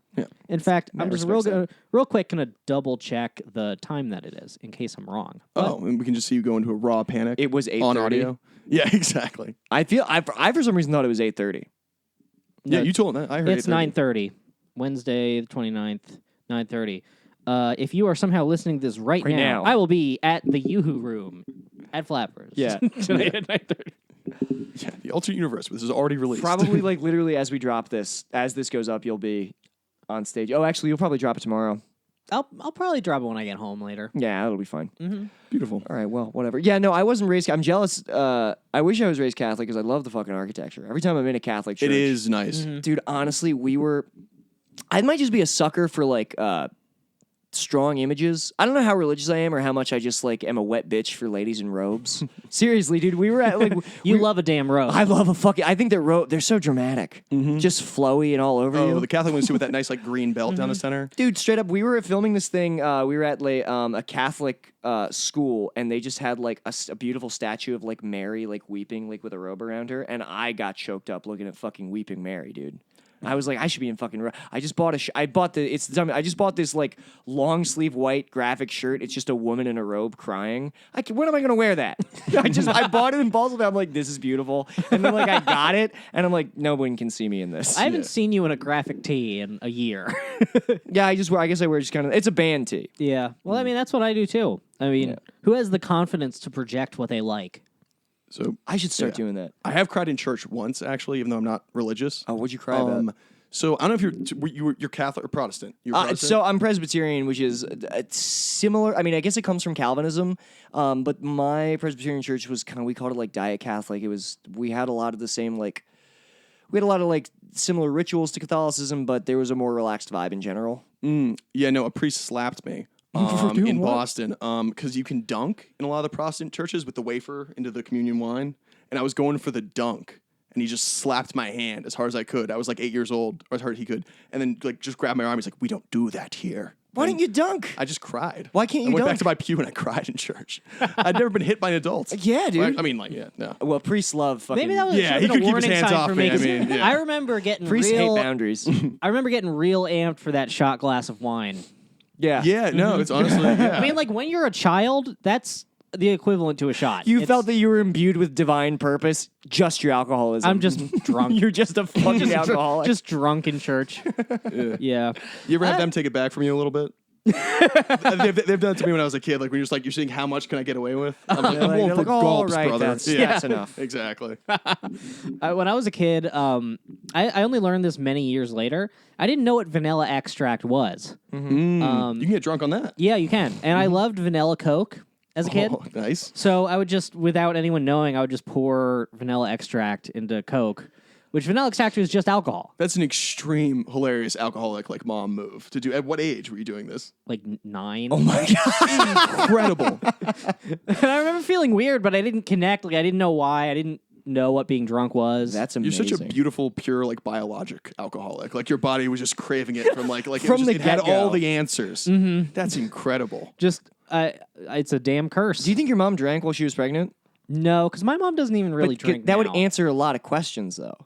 In fact, I'm Matt just respects real quick gonna double check the time that it is in case I'm wrong. Oh, and we can just see you go into a raw panic. It was on 8:30. audio. Yeah, exactly. I for some reason thought it was 8:30. Yeah, you told that. I heard It's 8:30. 9:30, Wednesday the 29th, 9:30. If you are somehow listening to this right now, now. I will be at the Yoo-Hoo Room at Flappers. Yeah. tonight at 9:30. Yeah, the alternate universe. This is already released. Probably like literally as we drop this, as this goes up, you'll be on stage. Oh, actually, you'll probably drop it tomorrow. I'll probably drop it when I get home later. Yeah, that'll be fine. Beautiful. All right, well, whatever. Yeah, no, I wasn't raised. I'm jealous. I wish I was raised Catholic because I love the fucking architecture. Every time I'm in a Catholic church, It is nice. dude. Honestly, I might just be a sucker for like strong images. I don't know how religious I am or how much I just like am a wet bitch for ladies in robes. Seriously, dude, we were at like You love a damn robe. I love a fucking. I think they're so dramatic, just flowy and all over Oh, you. the Catholic ones too with that nice like green belt down the center. Dude, straight up, we were filming this thing. We were at a Catholic school, and they just had like a beautiful statue of like Mary, like weeping, like with a robe around her, and I got choked up looking at fucking weeping Mary, dude. I was like, I should be in fucking. I just bought I bought this like long sleeve white graphic shirt. It's just a woman in a robe crying. When am I gonna wear that? I bought it impulsively. I'm like, this is beautiful, and then like I got it, and I'm like, no one can see me in this. I haven't seen you in a graphic tee in a year. Yeah, I guess I wear just kind of. It's a band tee. Yeah. Well, I mean, that's what I do too. I mean, who has the confidence to project what they like? So I should start Yeah. doing that. I have cried in church once actually, even though I'm not religious. Oh, what'd you cry about? So I don't know if you're Catholic or Protestant. You're Protestant? So I'm Presbyterian, which is similar. I mean, I guess it comes from Calvinism, but my Presbyterian church was we called it like Diet Catholic. We had a lot of the same similar rituals to Catholicism, but there was a more relaxed vibe in general. Yeah, no, a priest slapped me doing in what? Boston because you can dunk in a lot of the Protestant churches with the wafer into the communion wine, and I was going for the dunk, and he just slapped my hand as hard as I could. I was like 8 years old, or as hard as he could, and then like just grabbed my arm. He's like, "We don't do that here." Why And didn't you dunk? I just cried. Why can't you I went dunk? back to my pew and I cried in church. I'd never been hit by an adult. Yeah, dude. I mean, like, yeah, no. Well, priests love fucking. Maybe that was Yeah, should have he been could a keep his warning hands sign off for me, me. I 'cause mean, yeah. I remember getting priests real. hate boundaries. I remember getting real amped for that shot glass of wine. Yeah. Yeah, no, it's honestly, yeah. I mean, like when you're a child, that's the equivalent to a shot. You It's- felt that you were imbued with divine purpose, just your alcoholism. I'm just drunk. You're just a fucking alcoholic. Just drunk in church. Yeah. You ever have them take it back from you a little bit? They've done it to me when I was a kid. Like when you're just like you're seeing how much can I get away with. I'm like, I'm going for all gulps, right, brother. that's enough. Exactly. When I was a kid, I only learned this many years later. I didn't know what vanilla extract was. You can get drunk on that. Yeah, you can. And I loved vanilla Coke as a kid. Oh, nice. So I would just, without anyone knowing, I would just pour vanilla extract into Coke, which vanilla extract is just alcohol. That's an extreme, hilarious alcoholic like mom move to do. At what age were you doing this? Like 9. Oh my god. Incredible. And I remember feeling weird, but I didn't connect. Like I didn't know why. I didn't know what being drunk was. That's You're amazing. such a beautiful, pure, like biologic alcoholic. Like your body was just craving it from like From the it had get-go. all the answers. Mm-hmm. That's incredible. just, it's a damn curse. Do you think your mom drank while she was pregnant? No, because my mom doesn't even really But drink. that would now. answer a lot of questions, though.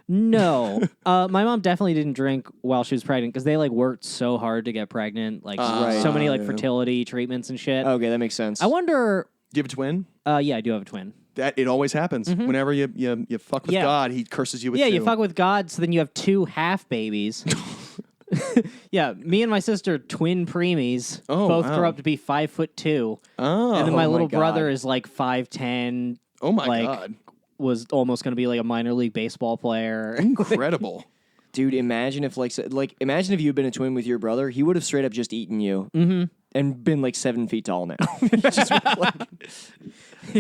No, my mom definitely didn't drink while she was pregnant because they like worked so hard to get pregnant, like so many like yeah. fertility treatments and shit. Okay, that makes sense. I wonder. Do you have a twin? Yeah, I do have a twin. That it always happens. Whenever you fuck with Yeah. God, he curses you with Yeah, two. you fuck with God, so then you have 2 half babies. Yeah, me and my sister twin preemies. Oh, both wow. grow up to be 5'2", Oh, and then my my little God. brother is like 5'10". oh my like, God. Was almost going to be like a minor league baseball player. Incredible. Dude, imagine if imagine if you had been a twin with your brother, he would have straight up just eaten you and been like 7 feet tall now. Just, like,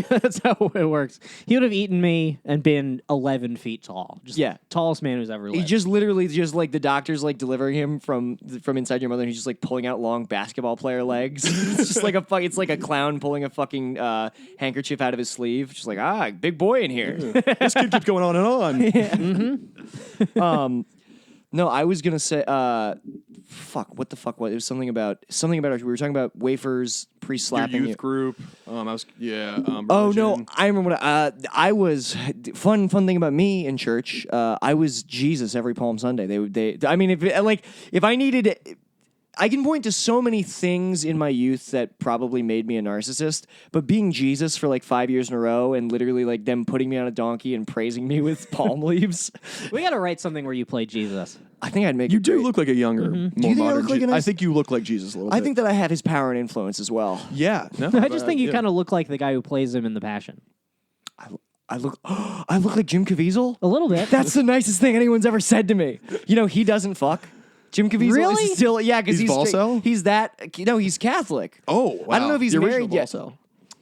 That's how it works. He would have eaten me and been 11 feet tall. Just Yeah. tallest man who's ever he lived. just literally just like the doctor's like delivering him from inside your mother, and he's just like pulling out long basketball player legs. It's just like it's like a clown pulling a fucking handkerchief out of his sleeve. Just like big boy in here. This kid keeps going on and on. No, I was gonna say, what the fuck? What? It was something about we were talking about wafers Your pre-slapping youth you. group. I was Oh no, religion. I remember what I was. Fun thing about me in church. I was Jesus every Palm Sunday. I mean, if I needed. I can point to so many things in my youth that probably made me a narcissist, but being Jesus for like 5 years in a row and literally like them putting me on a donkey and praising me with palm leaves, we got to write something where you play Jesus. I think I'd make You it do great. look like a younger, more you think I modern. look like a I nice- think you look like Jesus a little bit. I think that I have his power and influence as well. Yeah. No, I just think you kind of look like the guy who plays him in The Passion. I look like Jim Caviezel. A little bit. That's the nicest thing anyone's ever said to me. You know, he doesn't fuck. Jim Caviezel Really? is still, because He's Volcel? he's that. No, he's Catholic. Oh, wow. I don't know if he's The original married yet. Volcel.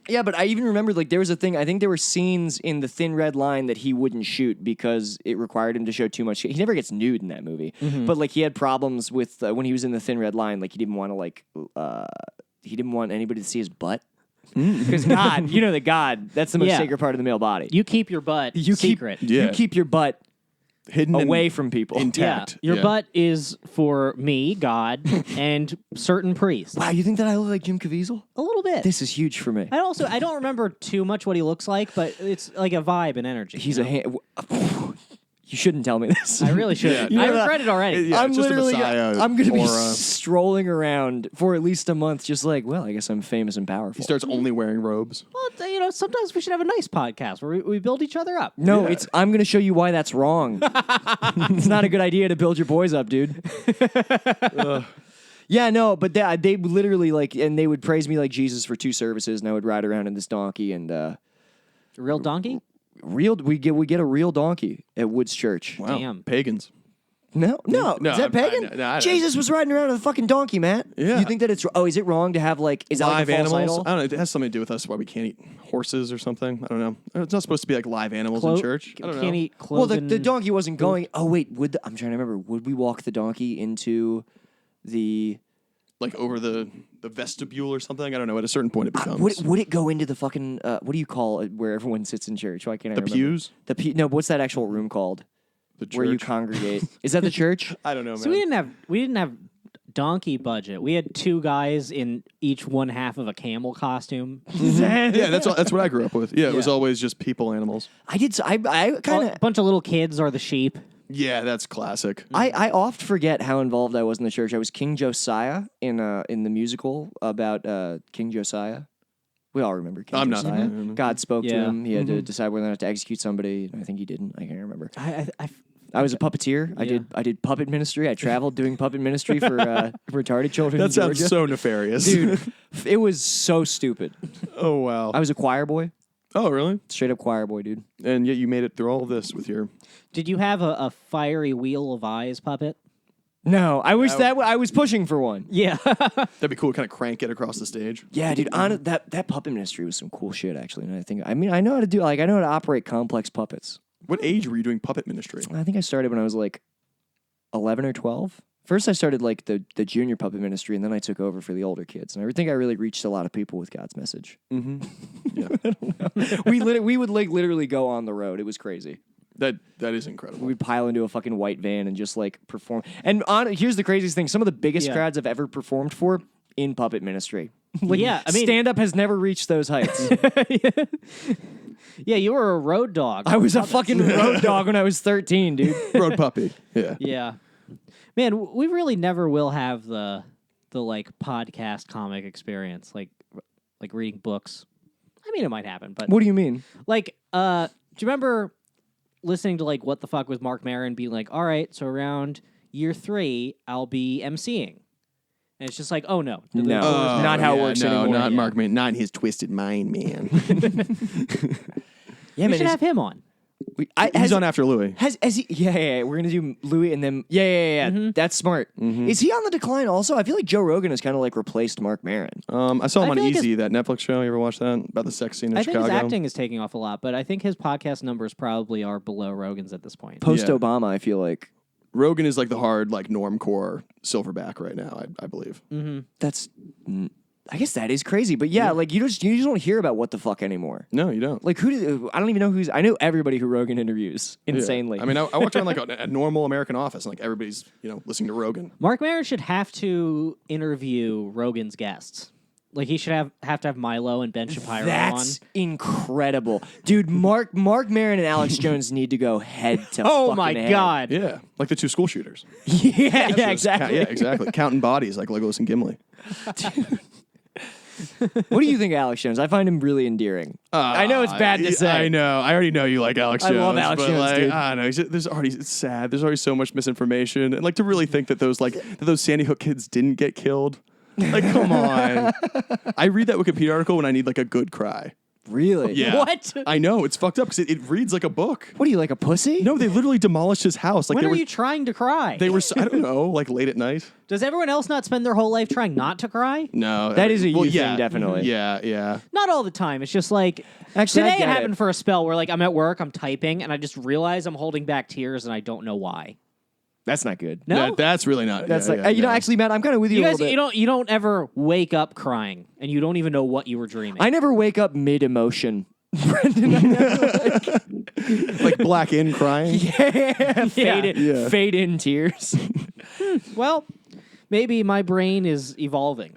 Yeah, but I even remembered like there was a thing. I think there were scenes in The Thin Red Line that he wouldn't shoot because it required him to show too much. He never gets nude in that movie, but like he had problems with when he was in The Thin Red Line. Like he didn't want to he didn't want anybody to see his butt because God, you know that God, that's the most Yeah. sacred part of the male body. You keep your butt You secret. Yeah. You keep your butt Hidden away and from people. Yeah, intact. your Yeah. butt is for me, God, and certain priests. Wow, you think that I look like Jim Caviezel? A little bit. This is huge for me. I don't remember too much what he looks like, but it's like a vibe and energy. He's you a know? You shouldn't tell me this. I really should. You I know that- regret it already. Yeah, I'm just a literally. Messiah I'm going to be aura. strolling around for at least a month, just like, well, I guess I'm famous and powerful. He starts only wearing robes. Well, you know, sometimes we should have a nice podcast where we build each other up. No, Yeah. I'm going to show you why that's wrong. It's not a good idea to build your boys up, dude. Yeah, no, but they literally like, and they would praise me like Jesus for 2 services, and I would ride around in this donkey and Real donkey? we get a real donkey at Woods Church. Wow. Damn. Pagans. No, No, is that pagan? I don't- Jesus was riding around with a fucking donkey, Matt. Yeah. You think that it's? Oh, is it wrong to have like? Is that Live like a false animals. idol? I don't know. It has something to do with us why we can't eat horses or something. I don't know. It's not supposed to be like live animals in church. I don't Can't know. eat Well, cloven. the donkey wasn't going. Oh wait, I'm trying to remember. Would we walk the donkey into the? Like over the vestibule or something. I don't know. At a certain point, it becomes Would it go into the fucking? What do you call it? Where everyone sits in church? Why can't I the remember? pews. No, what's that actual room called? The church. Where you congregate? Is that the church? I don't know, man. So we didn't have donkey budget. We had 2 guys in each one half of a camel costume. yeah, that's what I grew up with. Yeah, it was Yeah. always just people, animals. I did. I kind A of. bunch of little kids are the sheep. Yeah, that's classic. I oft forget how involved I was in the church. I was King Josiah in the musical about King Josiah. We all remember King I'm not Josiah. familiar. God spoke to Yeah. him. He had to decide whether or not to execute somebody. I think he didn't. I can't remember. I I was a puppeteer. I did puppet ministry. I traveled doing puppet ministry for retarded children. That in sounds Georgia. so nefarious. Dude, it was so stupid. Oh, wow. I was a choir boy. Oh, really? Straight up choir boy, dude. And yet you made it through all of this with your... Did you have a fiery Wheel of Eyes puppet? No, I wish that I was pushing for one. Yeah. That'd be cool. Kind of crank it across the stage. Yeah, dude. That puppet ministry was some cool shit, actually. And I know how to do. Like, I know how to operate complex puppets. What age were you doing puppet ministry? I think I started when I was like 11 or 12. First, I started like the junior puppet ministry, and then I took over for the older kids. And I think I really reached a lot of people with God's message. Mm-hmm. Yeah. We would like literally go on the road. It was crazy. That is incredible. We'd pile into a fucking white van and just like perform. And here's the craziest thing: some of the biggest Yeah. crowds I've ever performed for in puppet ministry. Well, yeah. I mean, Stand up has never reached those heights. yeah, you were a road dog. I was a fucking road dog when I was 13, dude. Road puppy. Yeah. Yeah. Man, we really never will have the like podcast comic experience, like reading books. I mean, it might happen, but What do you mean? like, do you remember listening to like What the Fuck with Mark Maron being like, all right, so around year 3, I'll be emceeing. And it's just like, oh no. No. Not how it works no, anymore. not Yeah. Mark, man. Not his twisted mind, man. Yeah, We man. should have him on. He's on after Louis. Has he? Yeah. We're gonna do Louis and then. Yeah. That's smart. Is he on the decline? Also, I feel like Joe Rogan has kind of like replaced Mark Maron. I saw him I on feel like Easy, that Netflix show. You ever watch that? About the sex scene in I think Chicago. his acting is taking off a lot, but I think his podcast numbers probably are below Rogan's at this point. Post Yeah. Obama, I feel like Rogan is like the hard, like normcore silverback right now, I believe. that's. I guess that is crazy, but yeah, like you just don't hear about what the fuck anymore. No, you don't. Like I don't even know who's. I know everybody who Rogan interviews Yeah. insanely. I mean, I walked around like a normal American office, and like everybody's, listening to Rogan. Mark Maron should have to interview Rogan's guests. Like he should have Milo and Ben Shapiro that's on. incredible, dude. Mark Maron and Alex Jones need to go head to. Oh fucking my head. god. Yeah, like the 2 school shooters. yeah, exactly. Yeah, exactly. Counting bodies like Legolas and Gimli. What do you think, of Alex Jones? I find him really endearing. I know it's bad to say. I know. I already know you like Alex I Jones. love Alex but Jones, like, dude. I don't know. It's sad. There's already so much misinformation, and like to really think that those Sandy Hook kids didn't get killed. Like, come on. I read that Wikipedia article when I need like a good cry. Really? Yeah. What? I know. It's fucked up because it reads like a book. What are you, like a pussy? No, they literally demolished his house. Like When they are were, you trying to cry? they were. I don't know. Like late at night. Does everyone else not spend their whole life trying not to cry? No, That is a you yeah, thing, definitely. Yeah. Not all the time. It's just like Actually, I today it get it. happened for a spell where like I'm at work, I'm typing, and I just realize I'm holding back tears and I don't know why. That's not good. No, That's really not. That's yeah, like, yeah, you know, no. actually, Matt, I'm kind of with you, you a guys, little bit. you don't ever wake up crying, and you don't even know what you were dreaming. I never wake up mid emotion. Brendan, I never, like black in crying. fade in tears. Well, maybe my brain is evolving.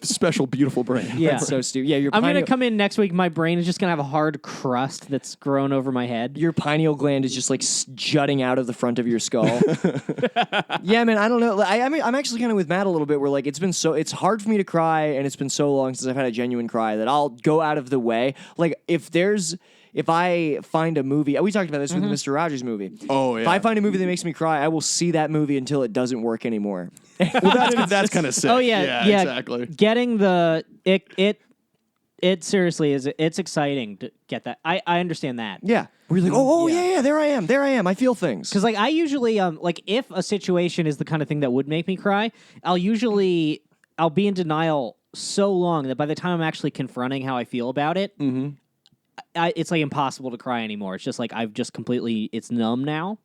Special, beautiful brain. Yeah. That's so stupid. Yeah, I'm gonna come in next week. My brain is just gonna have a hard crust that's grown over my head. Your pineal gland is just like jutting out of the front of your skull. Yeah, man, I don't know. I mean, I'm actually kind of with Matt a little bit where like it's hard for me to cry, and it's been so long since I've had a genuine cry that I'll go out of the way. Like if I find a movie, we talked about this with the Mr. Rogers movie. Oh, If yeah. I find a movie that makes me cry, I will see that movie until it doesn't work anymore. Well, that's kind of sick. Oh yeah, exactly. Getting the it seriously is. It's exciting to get that. I understand that. Yeah. We're like, yeah, there I am. I feel things. Because like I usually like if a situation is the kind of thing that would make me cry, I'll be in denial so long that by the time I'm actually confronting how I feel about it, it's like impossible to cry anymore. It's just like it's numb now.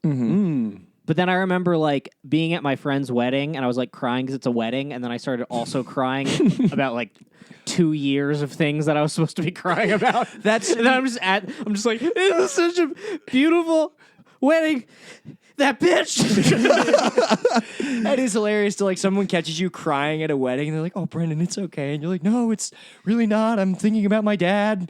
But then I remember like being at my friend's wedding and I was like crying because it's a wedding, and then I started also crying about like 2 years of things that I was supposed to be crying about. And then I'm just like, this is such a beautiful wedding. that bitch. That is hilarious to like someone catches you crying at a wedding and they're like, "Oh, Brendan, it's okay," and you're like, "No, it's really not. I'm thinking about my dad."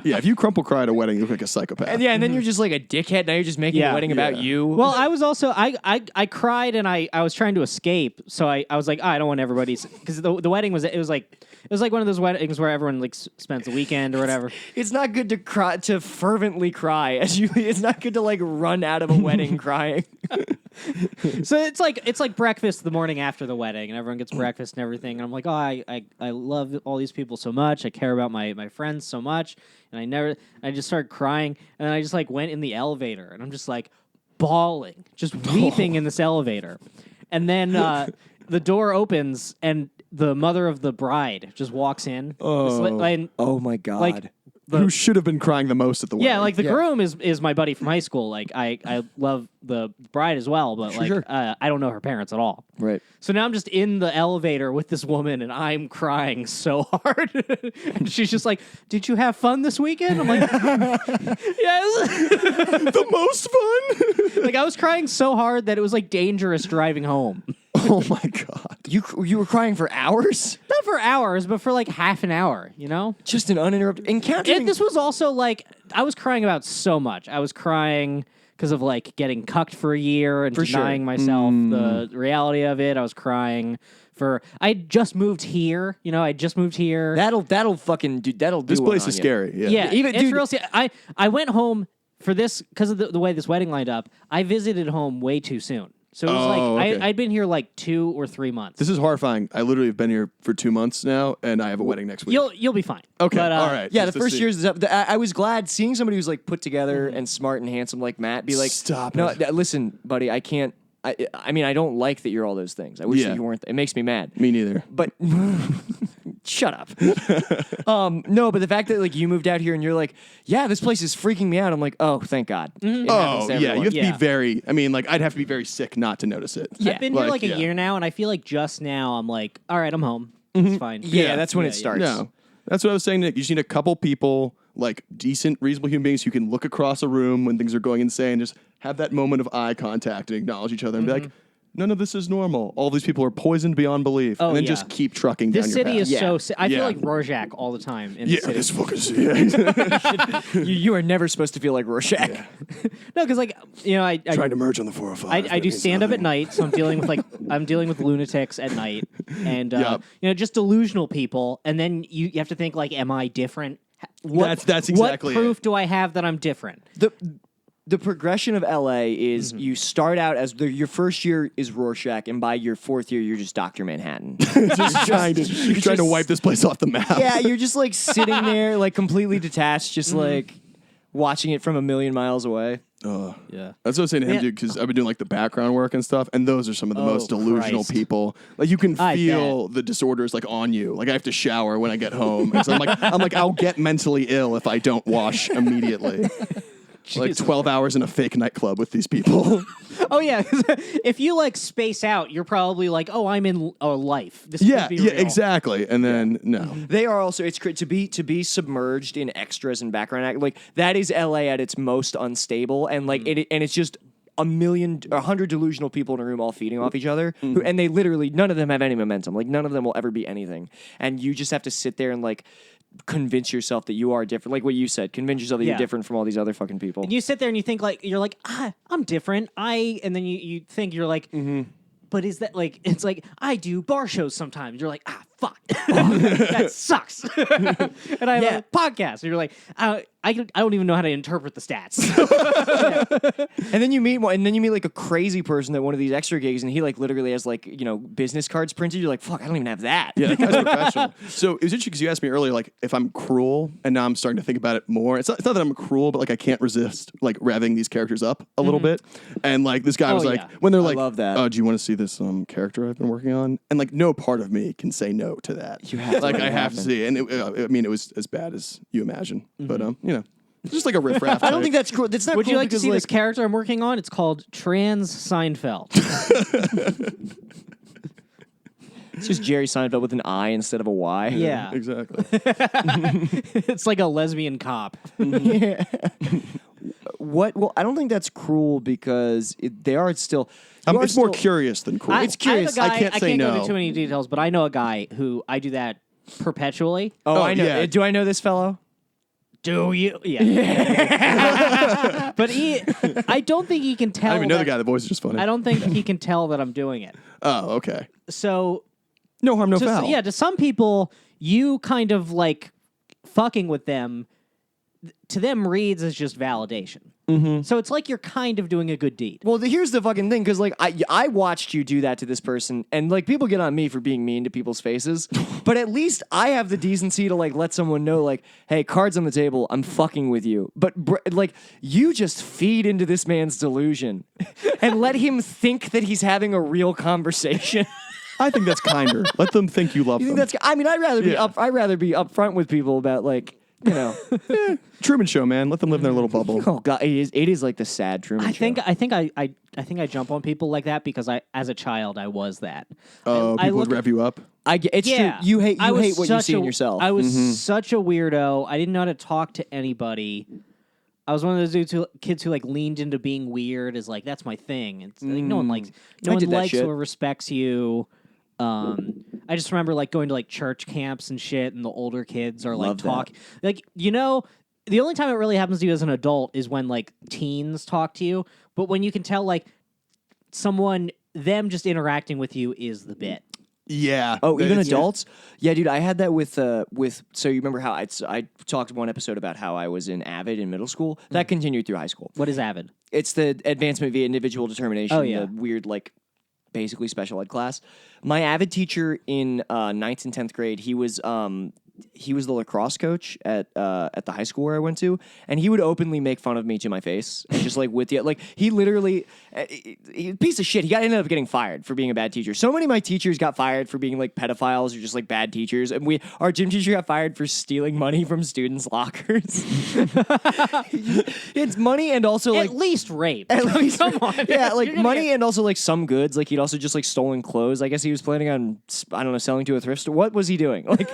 Yeah, if you crumple cry at a wedding, you look like a psychopath. And yeah, and then you're just like a dickhead. Now you're just making a wedding about you. Well, I was also I cried and I was trying to escape, so I was like, I don't want everybody's because the wedding was it was like one of those weddings where everyone like spends the weekend or whatever. It's not good to cry to fervently cry as you. It's not good to like run out of a wedding crying. So it's like breakfast the morning after the wedding, and everyone gets breakfast and everything. And I'm like, oh, I love all these people so much. I care about my friends so much, and I just started crying, and then I just like went in the elevator, and I'm just like bawling, just weeping in this elevator, and then the door opens, and the mother of the bride just walks in. And, Oh my god. like. Who should have been crying the most at the wedding? Yeah, like the groom is my buddy from high school. Like I love the bride as well, but Sure. I don't know her parents at all. Right. So now I'm just in the elevator with this woman, and I'm crying so hard. And she's just like, "Did you have fun this weekend?" I'm like, "Yes." the most fun. Like I was crying so hard that it was like dangerous driving home. Oh my god. You were crying for hours? Not for hours, but for like half an hour. You know. Just an uninterrupted encounter. And this was also like I was crying about so much. I was crying because of like getting cucked for a year and For sure. denying myself the reality of it. I was crying for I just moved here. You know, I just moved here. That'll fucking do. That'll do. This one place on is you. scary. Yeah. yeah, Even- it's dude- real. I went home for this because of the way this wedding lined up. I visited home way too soon. So it was okay. I'd been here like 2 or 3 months. This is horrifying. I literally have been here for 2 months now, and I have a wedding next week. You'll be fine. Okay, But, all right. Yeah, Just the to first see. years is up. I was glad seeing somebody who's like put together and smart and handsome like Matt be like, Stop No, it." listen, buddy, I can't. I mean, I don't like that you're all those things. I wish Yeah. that you weren't. It makes me mad. Me neither. But shut up. No, but the fact that like you moved out here and you're like, yeah, this place is freaking me out. I'm like, oh, thank God. It happens Oh to yeah, everyone. you have to Yeah. be very. I mean, like I'd have to be very sick not to notice it. Yeah. I've been here like a yeah. year now, and I feel like just now I'm like, all right, I'm home. It's fine. Yeah, that's when Yeah, it yeah. starts. No, that's what I was saying, Nick. You just need a couple people, like decent, reasonable human beings who can look across a room when things are going insane, just have that moment of eye contact and acknowledge each other and be like, none of this is normal. All these people are poisoned beyond belief. Oh, and then yeah. just keep trucking This down city your is path. Yeah. so. I feel Yeah. like Rorschach all the time in the Yeah, city. this fucking city. You are never supposed to feel like Rorschach. No, because like I Trying to merge on the 405. I but do it means stand up at nothing. night, so I'm dealing with lunatics at night, and Yup. just delusional people. And then you have to think like, am I different? That's exactly what proof do I have that I'm different? The progression of LA is you start out as your first year is Rorschach, and by your fourth year, you're just Dr. Manhattan. Just trying to wipe this place off the map. Yeah, you're just like sitting there, like completely detached, just like watching it from a million miles away. Yeah. That's what I was saying to him, Yeah. dude, because I've been doing like the background work and stuff, and those are some of the most delusional Christ. people. Like you can I feel the disorders like on you. Like I have to shower when I get home. And so I'm like, I'll get mentally ill if I don't wash immediately. Like 12 hours in a fake nightclub with these people. Oh yeah. If you like space out, you're probably like, oh, I'm in a life. This yeah, could be yeah, real. exactly. And then no. They are also to be submerged in extras and background act. Like that is LA at its most unstable, and like it's just a 100 delusional people in a room all feeding off each other, and they literally none of them have any momentum. Like none of them will ever be anything, and you just have to sit there and like convince yourself that you are different. Like what you said, convince yourself that Yeah. you're different from all these other fucking people. And you sit there and you think like you're like, I'm different. And then you think you're like, but is that like it's like I do bar shows sometimes. You're like, fuck, that sucks. And I have Yeah. a podcast. And you're like, I don't even know how to interpret the stats. And then you meet like a crazy person at one of these extra gigs, and he like literally has like business cards printed. You're like, fuck, I don't even have that. Yeah, that guy's professional. So it was interesting because you asked me earlier, like, if I'm cruel, and now I'm starting to think about it more. It's not that I'm cruel, but like I can't resist like revving these characters up a little bit. And like this guy was like, yeah. when they're like, love that. "Oh, do you want to see this character I've been working on?" And like, no part of me can say no to that. You have to like, let I it have to happen. see it. And it was as bad as you imagine. But it's just like a riffraff. I don't think that's cool. That's not Would cool you like to because, see this character I'm working on? It's called Trans Seinfeld. It's just Jerry Seinfeld with an I instead of a Y. Yeah. exactly. It's like a lesbian cop. What? Well, I don't think that's cruel because they are still. It's more curious than cool. It's curious. I can't say go no. into too many details, but I know a guy who I do that perpetually. Oh, I know. yeah. Do I know this fellow? Do you? Yeah. But I don't think he can tell. I don't even know the that- guy. The voice is just funny. I don't think he can tell that I'm doing it. Oh, okay. So No harm, no foul. to some people, you kind of like fucking with them. To them, reads as just validation. Mm-hmm. So it's like you're kind of doing a good deed. Well, here's the fucking thing, because like I watched you do that to this person, and like people get on me for being mean to people's faces, but at least I have the decency to like let someone know, like, hey, cards on the table, I'm fucking with you. But like you just feed into this man's delusion and let him think that he's having a real conversation. I think that's kinder. Let them think you love You them. think that's? I mean, I'd rather be Yeah. I'd rather be upfront with people about like. You know, Truman Show, man. Let them live in their little bubble. oh god, it is like the sad Truman I Show. think I jump on people like that because as a child I was that. Oh, I people would look- rev you up. It's Yeah, true. You hate I was what you such see in a- yourself. I was such a weirdo. I didn't know how to talk to anybody. I was one of those kids who like leaned into being weird as like that's my thing. It's like no one likes I did that likes shit. or respects you. I just remember like going to like church camps and shit, and the older kids are like Love that. talk like the only time it really happens to you as an adult is when like teens talk to you, but when you can tell like them just interacting with you is the bit. Yeah. Oh, even It's- adults? Yeah, dude, I had that with so you remember how I talked one episode about how I was in AVID in middle school? That continued through high school. What is Avid? It's the advancement via individual determination, Oh, yeah. the weird like basically special ed class. My AVID teacher in 9th and 10th grade, he was the lacrosse coach at the high school where I went to, and he would openly make fun of me to my face, and just like with the like he literally piece of shit. He ended up getting fired for being a bad teacher. So many of my teachers got fired for being like pedophiles or just like bad teachers, and our gym teacher got fired for stealing money from students' lockers. It's money and also like At least rape. at least, Come on. yeah, like You're gonna money get- and also like some goods. Like he'd also just like stolen clothes. I guess he was planning on selling to a thrift store. What was he doing? Like,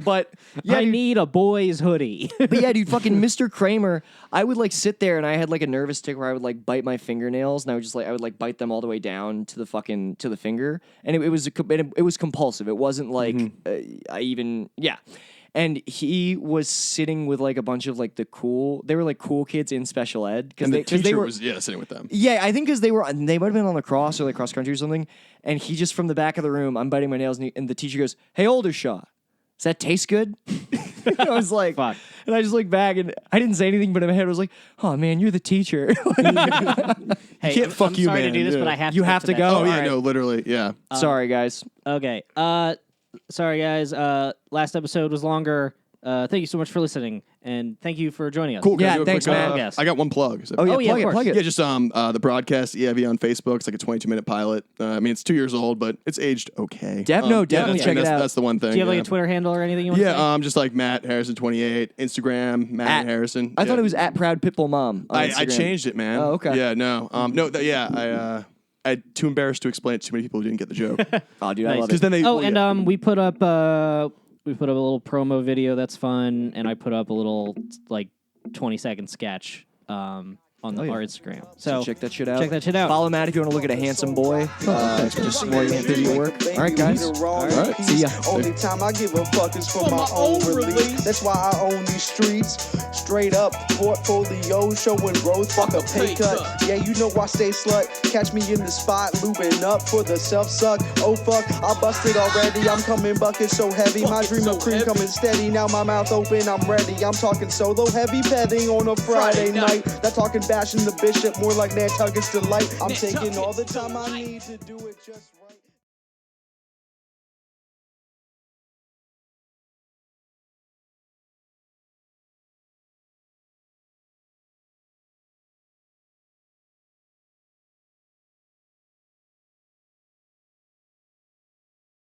but yeah, I dude, need a boy's hoodie. but yeah, dude, fucking Mr. Kramer. I would like sit there and I had like a nervous tick where I would like bite my fingernails and I would like bite them all the way down to the finger, and it was compulsive. It wasn't like And he was sitting with like a bunch of like they were like cool kids in special ed And the they teacher were was sitting with them. yeah, I think because they might have been on lacrosse or like cross country or something, and he just from the back of the room, I'm biting my nails, and the teacher goes, "Hey, Oldershaw, does that taste good?" I was like, Fuck. and I just looked back, and I didn't say anything, but in my head I was like, "Oh man, you're the teacher." Hey, can't fuck I'm you, sorry man. to do this, Yeah. but I have You to. have get to that. go? Oh, yeah, All right. no, literally, yeah. Sorry, guys. Okay. Sorry guys. Last episode was longer. Thank you so much for listening, and thank you for joining us. Cool. Can I Yeah, do a thanks, quick, man. Yes. I got one plug. Oh yeah, Oh, yeah, of plug it. Yeah, just the broadcast EIV on Facebook. It's like a 22-minute pilot. I mean, it's 2 years old, but it's aged okay. Definitely that's- check it out. That's the one thing. Do you have like yeah. a Twitter handle or anything you want to say? Yeah, just like Matt Harrison 28, Instagram Matt Harrison. I thought Yeah. it was at Proud Pitbull Mom. On I Instagram. changed it, man. Oh, okay. Yeah, no, I'm too embarrassed to explain it to too many people who didn't get the joke. Oh, dude, I Nice. love Because it. then they. Oh, well, and yeah. we put up a little promo video that's fun, and I put up a little like 20-second sketch on our Instagram. So Check that shit out. Check that shit out. Follow Matt if you want to look at a handsome boy. Just more video work. All right, guys. All right, see ya. Only time I give a fuck is for my own release. That's why I own these streets. Straight up portfolio showing growth. Fuck a pay cut. Yeah, you know I stay slut. Catch me in the spot, looping up for the self suck. Oh fuck, I busted already. I'm coming bucket so heavy. My dream of cream coming steady. Now my mouth open, I'm ready. I'm talking solo heavy petting on a Friday night. Not talking bashing the bishop, more like Nantucket's delight. I'm taking all the time I need to do it just right.